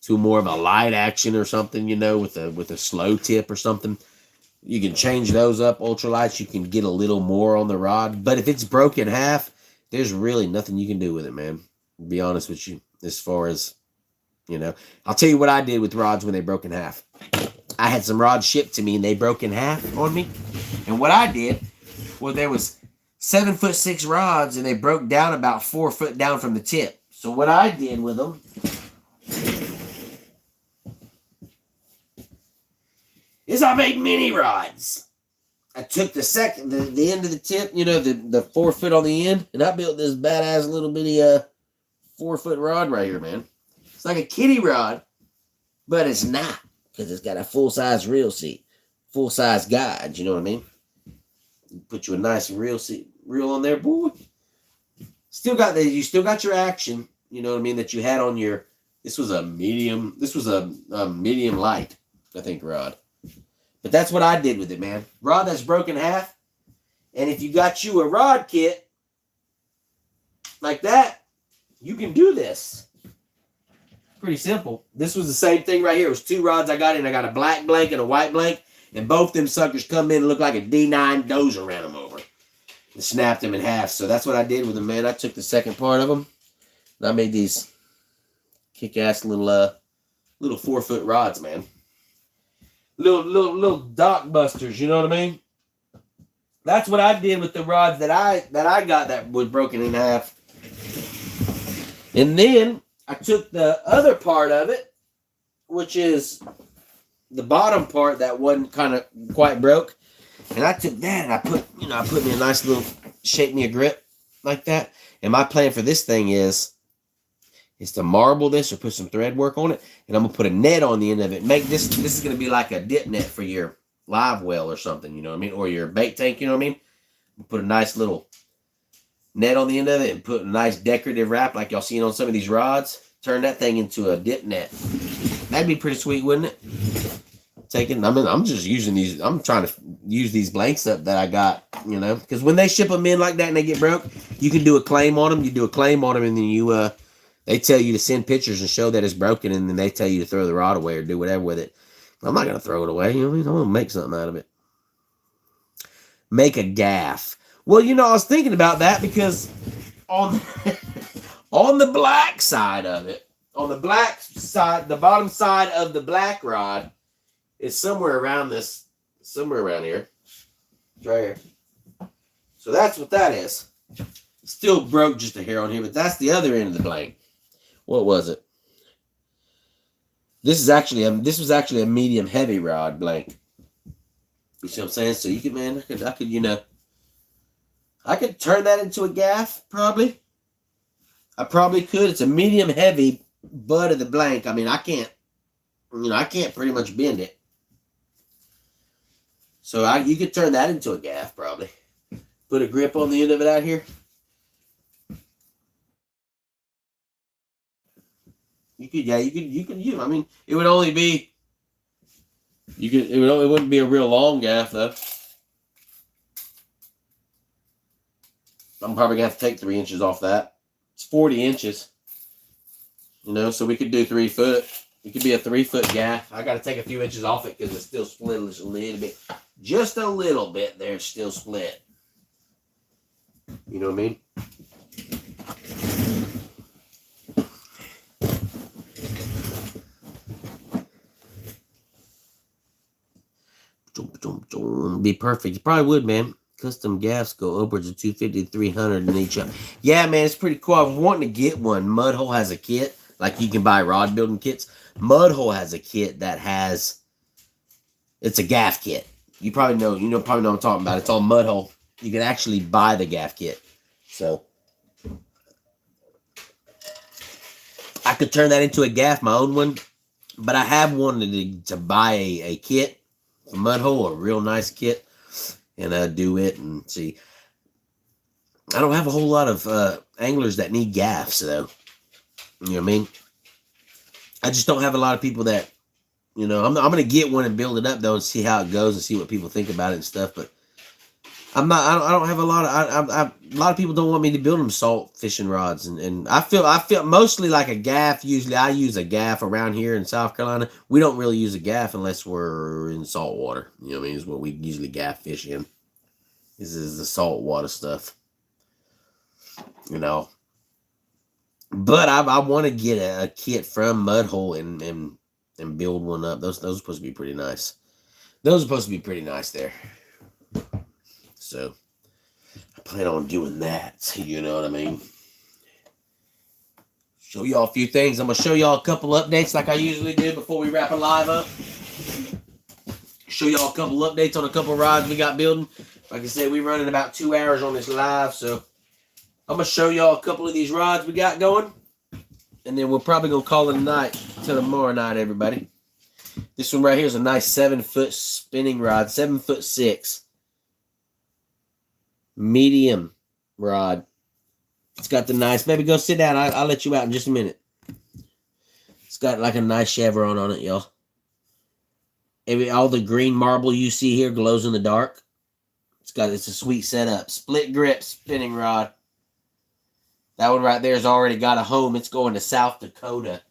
To more of a light action or something, with a slow tip or something. You can change those up, ultralights. You can get a little more on the rod. But if it's broken half, there's really nothing you can do with it, man. To be honest with you, as far as, I'll tell you what I did with rods when they broke in half. I had some rods shipped to me and they broke in half on me. And what I did, well, there was 7'6" rods and they broke down about 4 foot down from the tip. So what I did with them is I made mini rods. I took the end of the tip, the 4 foot on the end, and I built this badass little bitty 4 foot rod right here, man. It's like a kiddie rod, but it's not, because it's got a full-size reel seat, full-size guide, you know what I mean? Put you a nice reel on there, boy. You still got your action, you know what I mean, that you had on your, this was a medium light, I think, rod. But that's what I did with it, man. Rod that's broken half. And if you got you a rod kit like that, you can do this. Pretty simple. This was the same thing right here. It was 2 rods I got in. I got a black blank and a white blank. And both them suckers come in and look like a D9 dozer ran them over. And snapped them in half. So that's what I did with them, man. I took the second part of them. And I made these kick-ass little 4-foot rods, man. Little dock busters, you know what I mean? That's what I did with the rods that I got that was broken in half. And then I took the other part of it, which is the bottom part that wasn't kind of quite broke, and I took that and I put me a nice little, shape me a grip like that. And my plan for this thing is to marble this or put some thread work on it, and I'm gonna put a net on the end of it. Make this is gonna be like a dip net for your live well or something, you know what I mean, or your bait tank, you know what I mean. Put a nice little net on the end of it and put a nice decorative wrap like y'all seen on some of these rods. Turn that thing into a dip net. That'd be pretty sweet, wouldn't it? I'm just using these. I'm trying to use these blanks up that I got, you know, because when they ship them in like that and they get broke, you can do a claim on them. You do a claim on them, and then they tell you to send pictures and show that it's broken, and then they tell you to throw the rod away or do whatever with it. I'm not gonna throw it away. You know what I mean? I'm gonna make something out of it. Make a gaff. Well, you know, I was thinking about that because on the black side of it, on the black side, the bottom side of the black rod is somewhere around here. It's right here. So that's what that is. Still broke just a hair on here, but that's the other end of the blank. What was it? This was actually a medium heavy rod blank. You see what I'm saying? So you could, man, I could, you know, I could turn that into a gaff, probably. I probably could. It's a medium heavy butt of the blank. I mean, I can't pretty much bend it. So you could turn that into a gaff, probably. Put a grip on the end of it out here. You could. I mean, it would only be. It wouldn't be a real long gaff though. I'm probably gonna have to take 3 inches off that. It's 40 inches. You know, so we could do 3 foot. It could be a 3-foot gaff. I got to take a few inches off it because it's still split a little bit. Just a little bit there, it's still split. You know what I mean? Be perfect. You probably would, man. Custom gaffs go upwards of 250 to 300 in each. Yeah, man, it's pretty cool. I'm wanting to get one. Mudhole has a kit. Like you can buy rod building kits. Mudhole has a kit that has. It's a gaff kit. You probably know what I'm talking about. It's on Mudhole. You can actually buy the gaff kit. So I could turn that into a gaff, my own one. But I have wanted to buy a kit from Mudhole, a real nice kit, and do it and see. I don't have a whole lot of anglers that need gaffs, though. You know what I mean? I just don't have a lot of people that, you know, I'm going to get one and build it up, though, and see how it goes and see what people think about it and stuff. But I don't have a lot of people don't want me to build them salt fishing rods. And I feel mostly like a gaff. Usually I use a gaff around here in South Carolina. We don't really use a gaff unless we're in salt water. You know what I mean? Is what we usually gaff fish in. This is the salt water stuff. You know. But I want to get a kit from Mudhole and build one up. Those are supposed to be pretty nice. Those are supposed to be pretty nice there. So I plan on doing that. You know what I mean? Show y'all a few things. I'm going to show y'all a couple updates like I usually do before we wrap a live up. Show y'all a couple updates on a couple rods we got building. Like I said, we're running about 2 hours on this live, so I'm going to show y'all a couple of these rods we got going. And then we're probably going to call it a night till tomorrow night, everybody. This one right here is a nice 7-foot spinning rod. 7'6". Medium rod. It's got the nice... Baby, go sit down. I'll let you out in just a minute. It's got like a nice chevron on it, y'all. All the green marble you see here glows in the dark. It's a sweet setup. Split grip spinning rod. That one right there has already got a home. It's going to South Dakota.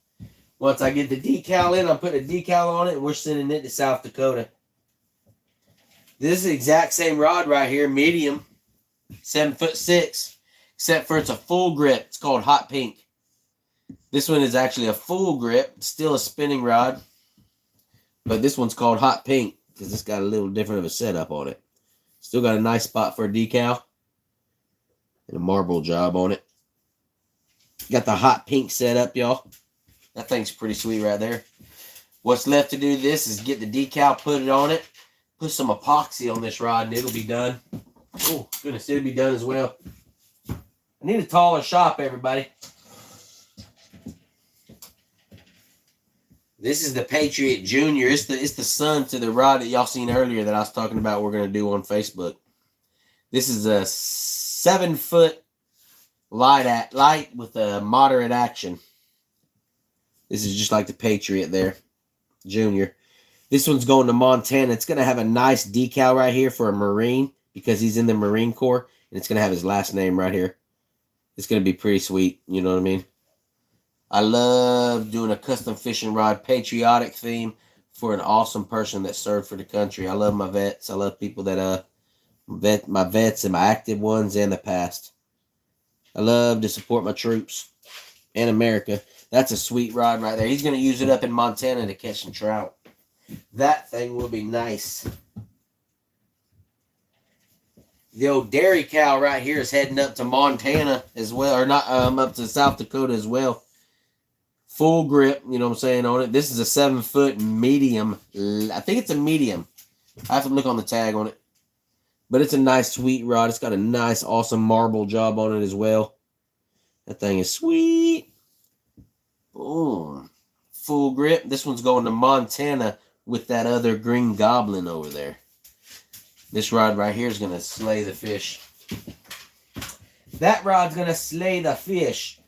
Once I get the decal in, I'm putting a decal on it, and we're sending it to South Dakota. This is the exact same rod right here, medium, 7'6", except for it's a full grip. It's called Hot Pink. This one is actually a full grip, still a spinning rod, but this one's called Hot Pink because it's got a little different of a setup on it. Still got a nice spot for a decal and a marble job on it. Got the Hot Pink setup, y'all. That thing's pretty sweet right there. What's left to do this is get the decal, put it on it, put some epoxy on this rod, and it'll be done. Oh, goodness, it'll be done as well. I need a taller shop, everybody. This is the Patriot Junior. It's the son to the rod that y'all seen earlier that I was talking about we're going to do on Facebook. This is a 7-foot light with a moderate action. This is just like the Patriot there, Junior. This one's going to Montana. It's going to have a nice decal right here for a Marine because he's in the Marine Corps, and it's going to have his last name right here. It's going to be pretty sweet, you know what I mean? I love doing a custom fishing rod patriotic theme for an awesome person that served for the country. I love my vets. I love people that my vets and my active ones and the past. I love to support my troops and America. That's a sweet rod right there. He's going to use it up in Montana to catch some trout. That thing will be nice. The old dairy cow right here is heading up to Montana as well, or not up to South Dakota as well. Full grip, you know what I'm saying, on it. This is a 7-foot medium. I think it's a medium. I have to look on the tag on it. But it's a nice, sweet rod. It's got a nice, awesome marble job on it as well. That thing is sweet. Boom. Full grip. This one's going to Montana with that other green goblin over there. This rod right here is going to slay the fish. That rod's going to slay the fish.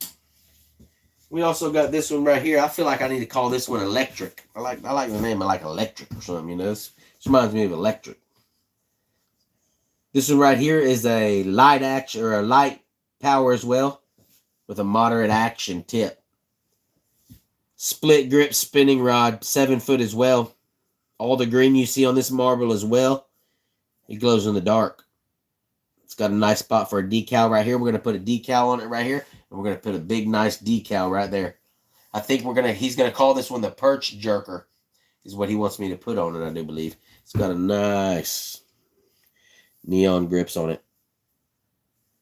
We also got this one right here. I feel like I need to call this one electric. I like the name of like electric or something, you know. This reminds me of electric. This one right here is a light action or a light power as well with a moderate action tip. Split grip spinning rod, 7-foot as well. All the green you see on this marble as well, it glows in the dark. It's got a nice spot for a decal right here. We're going to put a decal on it right here. And we're going to put a big, nice decal right there. I think he's going to call this one the Perch Jerker, is what he wants me to put on it, I do believe. It's got a nice neon grips on it.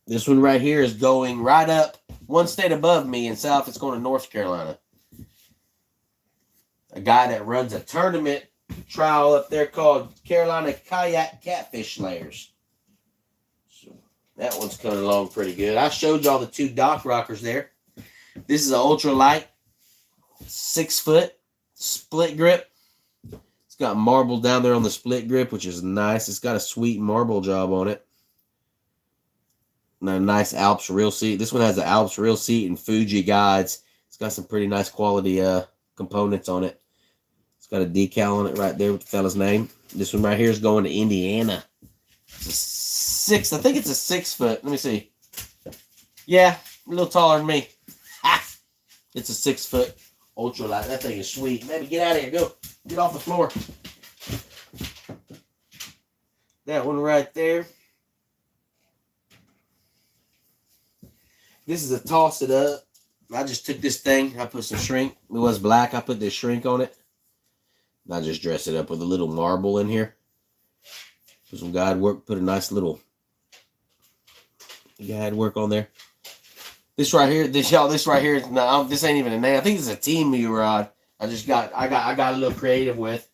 This one right here is going right up one state above me in South. It's going to North Carolina. A guy that runs a tournament trial up there called Carolina Kayak Catfish Layers. That one's coming along pretty good. I showed y'all the 2 dock rockers there. This is an ultralight, 6-foot split grip. It's got marble down there on the split grip, which is nice. It's got a sweet marble job on it. And a nice Alps reel seat. This one has the Alps reel seat and Fuji guides. It's got some pretty nice quality components on it. It's got a decal on it right there with the fella's name. This one right here is going to Indiana. It's I think it's a 6-foot. Let me see. Yeah, a little taller than me. Ha! It's a 6-foot ultralight. That thing is sweet. Maybe get out of here. Go. Get off the floor. That one right there. This is a toss it up. I just took this thing. I put some shrink. It was black. I put this shrink on it. And I just dressed it up with a little marble in here. Put some guide work. Put a nice little guide work on there. This right here, this right here, no, this ain't even a name. I think it's a Temu rod. I got a little creative with.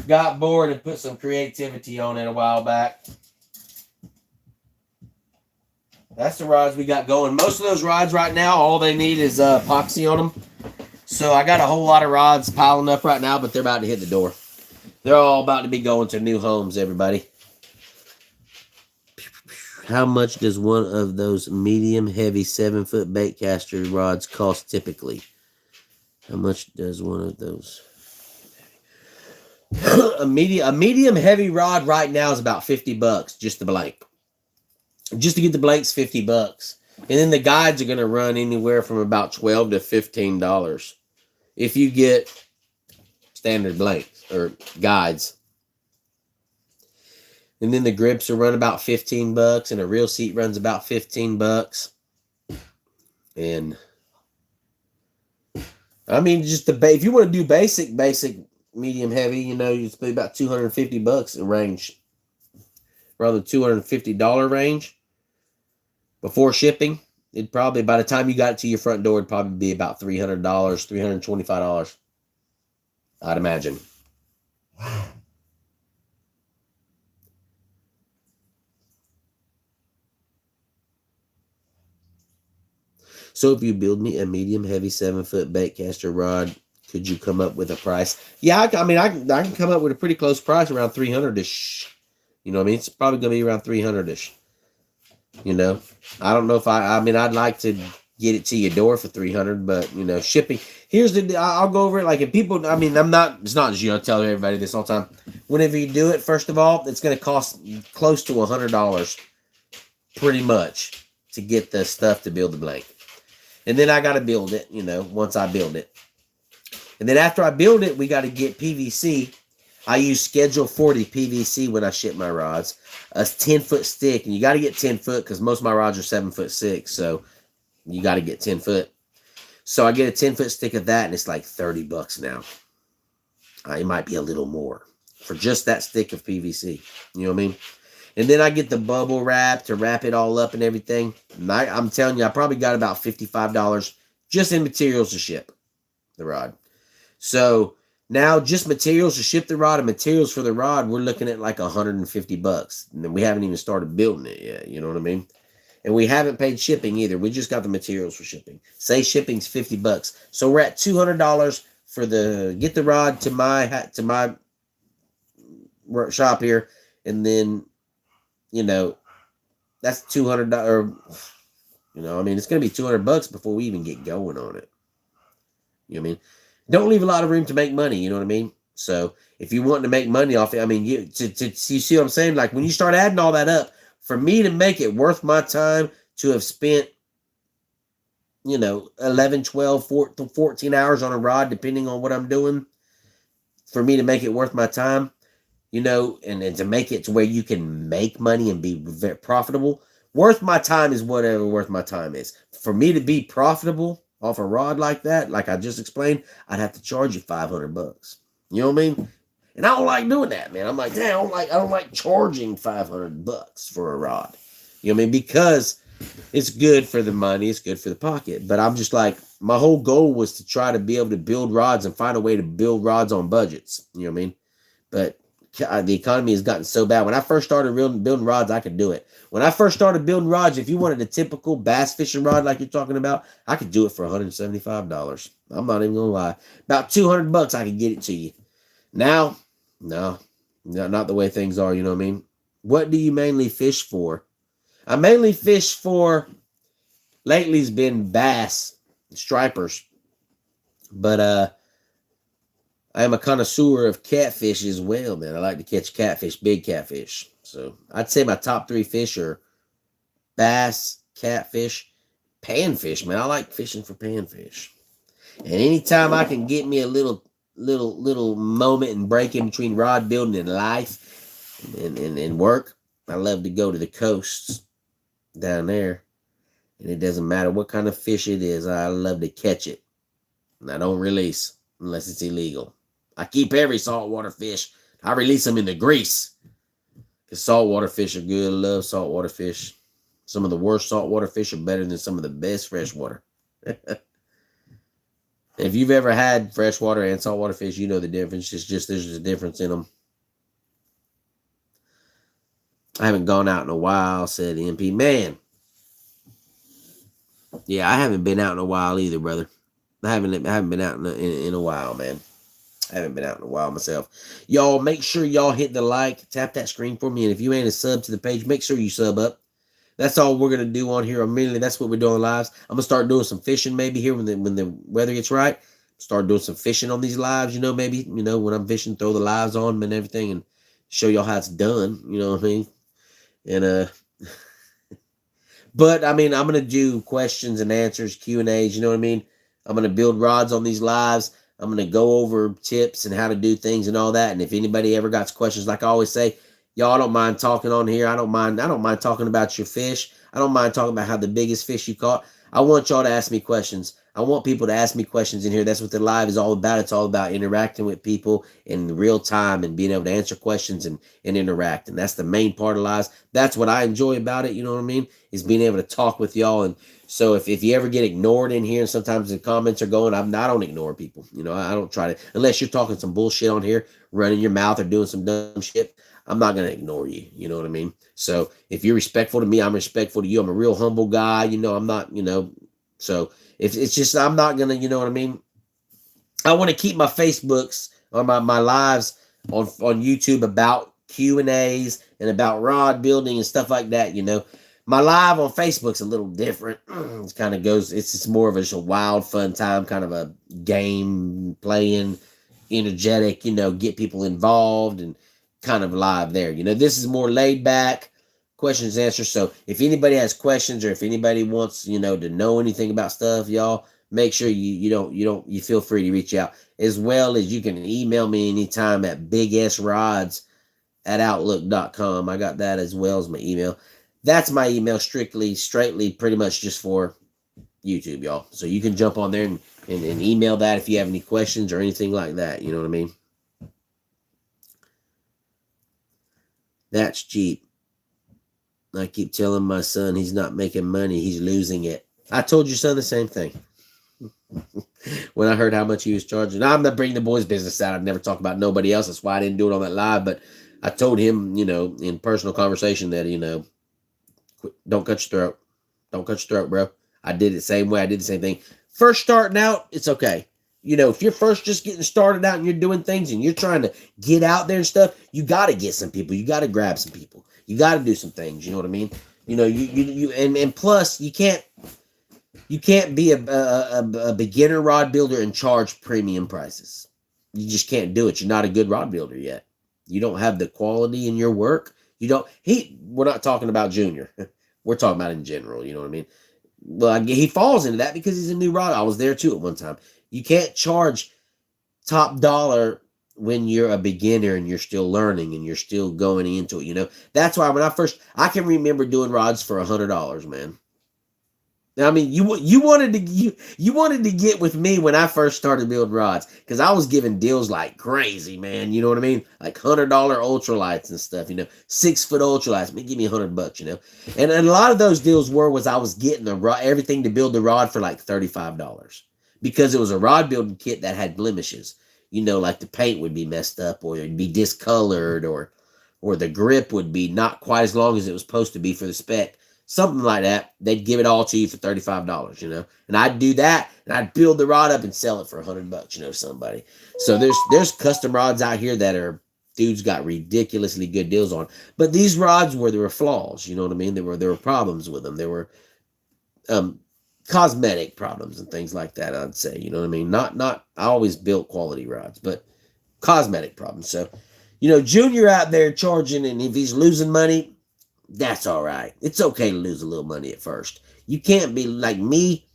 Got bored and put some creativity on it a while back. That's the rods we got going. Most of those rods right now, all they need is epoxy on them. So I got a whole lot of rods piling up right now, but they're about to hit the door. They're all about to be going to new homes, everybody. How much does one of those medium heavy 7-foot bait caster rods cost typically? How much does one of those? a medium heavy rod right now is about $50, just the blank. Just to get the blanks, $50. And then the guides are going to run anywhere from about $12 to $15 if you get standard blanks or guides. And then the grips will run about 15 bucks, and a real seat runs about 15 bucks. And I mean, just if you want to do basic, medium, heavy, you know, you spend about 250 bucks in range, rather than $250 range before shipping. It'd probably, by the time you got it to your front door, it'd probably be about $300, $325, I'd imagine. So if you build me a medium heavy 7-foot baitcaster rod, could you come up with a price? Yeah, I mean, I can come up with a pretty close price, around 300-ish. You know what I mean? It's probably going to be around 300-ish. You know, I don't know if I mean, I'd like to get it to your door for 300, but you know, shipping. Here's I'll go over it. Like, if people, I mean, it's not just, you know, tell everybody this all the time. Whenever you do it, first of all, it's going to cost close to $100 pretty much to get the stuff to build the blank. And then I got to build it, you know, once I build it. And then after I build it, we got to get PVC. I use Schedule 40 PVC when I ship my rods. A 10-foot stick, and you got to get 10 foot because most of my rods are 7'6", so you got to get 10 foot. So I get a 10-foot stick of that, and it's like 30 bucks now. It might be a little more for just that stick of PVC. You know what I mean? And then I get the bubble wrap to wrap it all up and everything. And I'm telling you, I probably got about $55 just in materials to ship the rod. So now just materials to ship the rod and materials for the rod, we're looking at like 150 bucks. And we haven't even started building it yet. You know what I mean? And we haven't paid shipping either. We just got the materials for shipping. Say shipping's 50 bucks. So we're at $200 for get the rod to my shop here. And then, you know, that's $200. You know, I mean, it's going to be 200 bucks before we even get going on it. You know what I mean? Don't leave a lot of room to make money. You know what I mean? So if you want to make money off it, I mean, you see what I'm saying? Like, when you start adding all that up, for me to make it worth my time to have spent, you know, 11, 12, 14 hours on a rod, depending on what I'm doing, for me to make it worth my time, you know, and to make it to where you can make money and be very profitable, worth my time is whatever worth my time is. For me to be profitable off a rod like that, like I just explained, I'd have to charge you 500 bucks. You know what I mean? And I don't like doing that, man. I'm like, damn, I don't like charging 500 bucks for a rod. You know what I mean? Because it's good for the money, it's good for the pocket. But I'm just like, my whole goal was to try to be able to build rods and find a way to build rods on budgets. You know what I mean? But the economy has gotten so bad. When I first started building rods, I could do it. When I first started building rods, if you wanted a typical bass fishing rod like you're talking about, I could do it for $175. I'm not even gonna lie. About 200 bucks, I could get it to you. Now, no, not the way things are. You know what I mean? What do you mainly fish for? I mainly fish for, lately it's been bass, stripers, but I am a connoisseur of catfish as well, man. I like to catch catfish, big catfish. So I'd say my top 3 fish are bass, catfish, panfish, man. I like fishing for panfish. And anytime I can get me a little moment and break in between rod building and life and work, I love to go to the coasts down there. And it doesn't matter what kind of fish it is. I love to catch it. And I don't release unless it's illegal. I keep every saltwater fish. I release them in the grease. Because saltwater fish are good. I love saltwater fish. Some of the worst saltwater fish are better than some of the best freshwater. If you've ever had freshwater and saltwater fish, you know the difference. It's just there's a difference in them. I haven't gone out in a while, said MP. Man. Yeah, I haven't been out in a while either, brother. I haven't been out in a while, man. I haven't been out in a while myself. Y'all, make sure y'all hit the like, tap that screen for me, and if you ain't a sub to the page, make sure you sub up. That's all we're gonna do on here. Immediately, that's what we're doing lives. I'm gonna start doing some fishing maybe here when the weather gets right. Start doing some fishing on these lives. You know, maybe when I'm fishing, throw the lives on them and everything, and show y'all how it's done. You know what I mean? And but I mean, I'm gonna do questions and answers, Q&As. You know what I mean? I'm gonna build rods on these lives. I'm going to go over tips and how to do things and all that. And if anybody ever got questions, like I always say, Y'all don't mind talking on here. I don't mind talking about your fish. I don't mind talking about how the biggest fish you caught. I want y'all to ask me questions. I want people to ask me questions in here. That's what the live is all about. It's all about interacting with people in real time and being able to answer questions and interact. And that's the main part of lives. That's what I enjoy about it. You know what I mean? Is being able to talk with y'all. And so if you ever get ignored in here and sometimes the comments are going, I don't ignore people. You know, I don't try to, unless you're talking some bullshit on here, running your mouth or doing some dumb shit. I'm not going to ignore you. You know what I mean? So if you're respectful to me, I'm respectful to you. I'm a real humble guy. You know, I'm not, you know, so if it's just, I'm not going to, you know what I mean? I want to keep my Facebooks or my lives on YouTube about Q&As and about rod building and stuff like that. You know, my live on Facebook's a little different. It kind of goes, it's just more of a wild, fun time, kind of a game playing, energetic, you know, get people involved and kind of live there. You know, this is more laid back, questions and answers. So if anybody has questions or if anybody wants, you know, to know anything about stuff, y'all, make sure you feel free to reach out, as well as you can email me anytime at bigsrod's@outlook.com. I got that as well as my email. That's my email straightly, pretty much just for YouTube, y'all. So you can jump on there and email that if you have any questions or anything like that. You know what I mean? That's cheap. I keep telling my son he's not making money. He's losing it. I told your son the same thing. When I heard how much he was charging. I'm not bringing the boys' business out. I've never talked about nobody else. That's why I didn't do it on that live. But I told him, you know, in personal conversation that, you know, don't cut your throat. Don't cut your throat, bro. I did it the same way. I did the same thing. First starting out, it's okay. You know, if you're first just getting started out and you're doing things and you're trying to get out there and stuff, you got to get some people. You got to grab some people. You got to do some things. You know what I mean? You know, and plus you can't be a beginner rod builder and charge premium prices. You just can't do it. You're not a good rod builder yet. You don't have the quality in your work. We're not talking about Junior. We're talking about in general. You know what I mean? Well, he falls into that because he's a new rod. I was there too at one time. You can't charge top dollar when you're a beginner and you're still learning and you're still going into it. You know, that's why I can remember doing rods for $100, man. I mean, you wanted to get with me when I first started building rods, because I was giving deals like crazy, man. You know what I mean? Like $100 ultralights and stuff. You know, 6-foot ultralights. Give me $100, you know. And a lot of those deals was I was getting everything to build the rod for like $35, because it was a rod building kit that had blemishes. You know, like the paint would be messed up, or it'd be discolored, or the grip would be not quite as long as it was supposed to be for the spec. Something like that. They'd give it all to you for $35, you know. And I'd do that, and I'd build the rod up and sell it for $100, you know, somebody. So there's custom rods out here that dudes got ridiculously good deals on. But these rods there were flaws, you know what I mean? There were problems with them. There were cosmetic problems and things like that, I'd say, you know what I mean? Not I always built quality rods, but cosmetic problems. So, you know, Junior out there charging, and if he's losing money, that's all right. It's okay to lose a little money at first. You can't be like me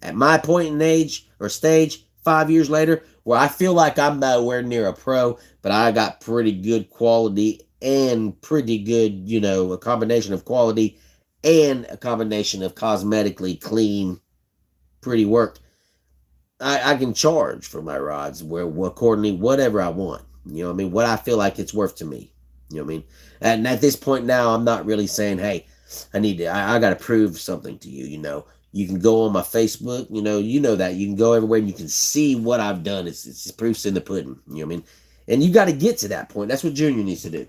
at my point in age or stage 5 years later, where I feel like I'm nowhere near a pro, but I got pretty good quality and pretty good, you know, a combination of quality and a combination of cosmetically clean, pretty work. I can charge for my rods accordingly, whatever I want. You know what I mean? What I feel like it's worth to me. You know what I mean? And at this point now, I'm not really saying, hey, I got to prove something to you. You know, you can go on my Facebook, you know that you can go everywhere and you can see what I've done. It's proofs in the pudding. You know what I mean? And you got to get to that point. That's what Junior needs to do.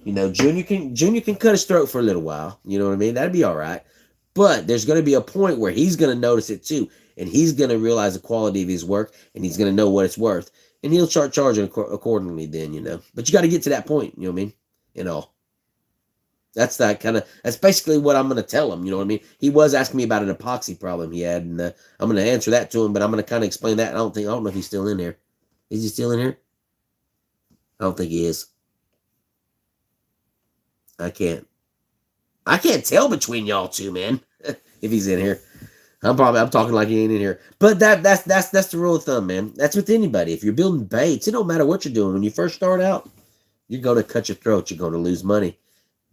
You know, Junior can cut his throat for a little while. You know what I mean? That'd be all right. But there's going to be a point where he's going to notice it too. And he's going to realize the quality of his work, and he's going to know what it's worth. And he'll start charging accordingly then, you know. But you got to get to that point, you know what I mean? You know. That's basically what I'm going to tell him, you know what I mean? He was asking me about an epoxy problem he had, and I'm going to answer that to him, but I'm going to kind of explain that. I don't know if he's still in here. Is he still in here? I don't think he is. I can't tell between y'all two, man. If he's in here. I'm talking like he ain't in here. But that's the rule of thumb, man. That's with anybody. If you're building baits, it don't matter what you're doing. When you first start out, you're going to cut your throat. You're going to lose money.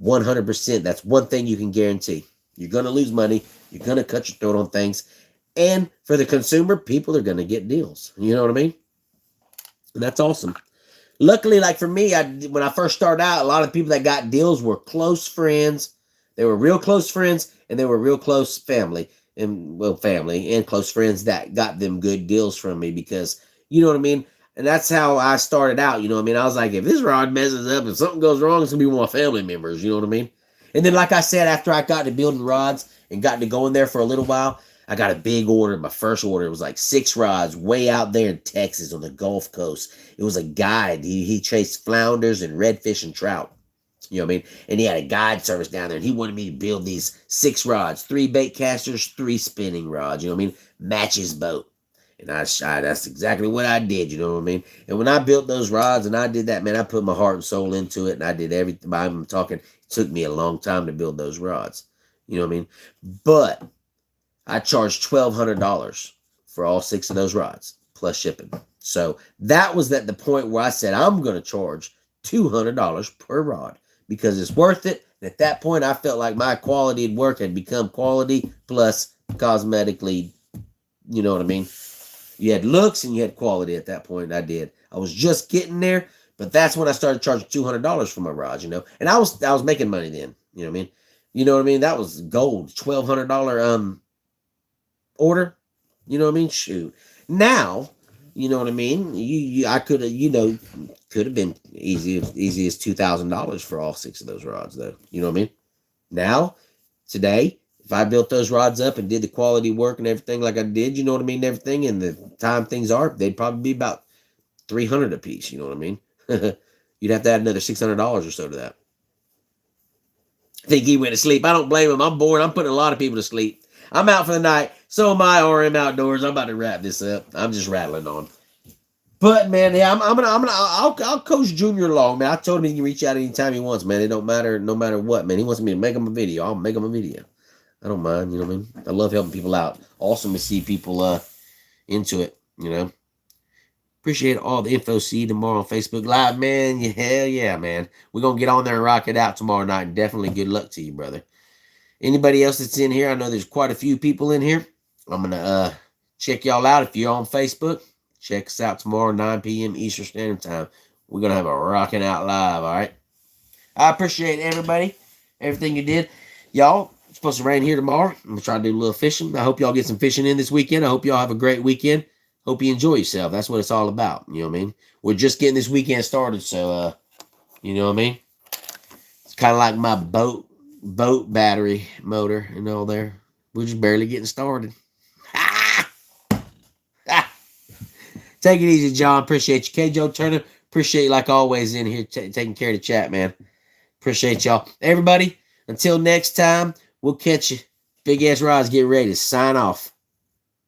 100%. That's one thing you can guarantee. You're going to lose money. You're going to cut your throat on things. And for the consumer, people are going to get deals. You know what I mean? And that's awesome. Luckily, like for me, when I first started out, a lot of people that got deals were close friends. They were real close friends, and they were real close family. And, well, family and close friends that got them good deals from me because, you know what I mean? And that's how I started out, you know what I mean? I was like, if this rod messes up, if something goes wrong, it's going to be one of my family members, you know what I mean? And then, like I said, after I got to building rods and got to going there for a little while, I got a big order. My first order was like 6 rods way out there in Texas on the Gulf Coast. It was a guide. He chased flounders and redfish and trout. You know what I mean? And he had a guide service down there, and he wanted me to build these 6 rods, 3 bait casters, 3 spinning rods. You know what I mean? Match his boat. And that's exactly what I did. You know what I mean? And when I built those rods and I did that, man, I put my heart and soul into it, and I did everything. I'm talking, it took me a long time to build those rods. You know what I mean? But I charged $1,200 for all 6 of those rods, plus shipping. So that was at the point where I said, I'm going to charge $200 per rod because it's worth it. And at that point, I felt like my quality at work had become quality plus cosmetically, you know what I mean? You had looks and you had quality at that point. I did. I was just getting there, but that's when I started charging $200 for my rods, you know? And I was making money then, you know what I mean? You know what I mean? That was gold, $1,200, order, you know what I mean? Shoot. Now, you know what I mean? I could have, you know, could have been easy as $2,000 for all 6 of those rods, though. You know what I mean? Now, today, if I built those rods up and did the quality work and everything like I did, you know what I mean? Everything and the time things are, they'd probably be about $300 a piece. You know what I mean? You'd have to add another $600 or so to that. I think he went to sleep. I don't blame him. I'm bored. I'm putting a lot of people to sleep. I'm out for the night. So am I, RM Outdoors. I'm about to wrap this up. I'm just rattling on. But man, yeah, I'll coach Junior along, man. I told him he can reach out anytime he wants, man. It don't matter, no matter what, man. He wants me to make him a video. I'll make him a video. I don't mind, you know what I mean? I love helping people out. Awesome to see people into it, you know. Appreciate all the info. See you tomorrow on Facebook Live, man. Yeah, hell yeah, man. We're going to get on there and rock it out tomorrow night. And definitely good luck to you, brother. Anybody else that's in here? I know there's quite a few people in here. I'm going to check y'all out. If you're on Facebook, check us out tomorrow, 9 p.m. Eastern Standard Time. We're going to have a rocking out live, all right? I appreciate everybody, everything you did. Y'all, it's supposed to rain here tomorrow. I'm going to try to do a little fishing. I hope y'all get some fishing in this weekend. I hope y'all have a great weekend. Hope you enjoy yourself. That's what it's all about. You know what I mean? We're just getting this weekend started, so, you know what I mean? It's kind of like my boat battery motor and all there. We're just barely getting started. Take it easy, John. Appreciate you. K. Joe Turner, appreciate you like always in here taking care of the chat, man. Appreciate y'all. Everybody, until next time, we'll catch you. Big Ass Rods, get ready to sign off.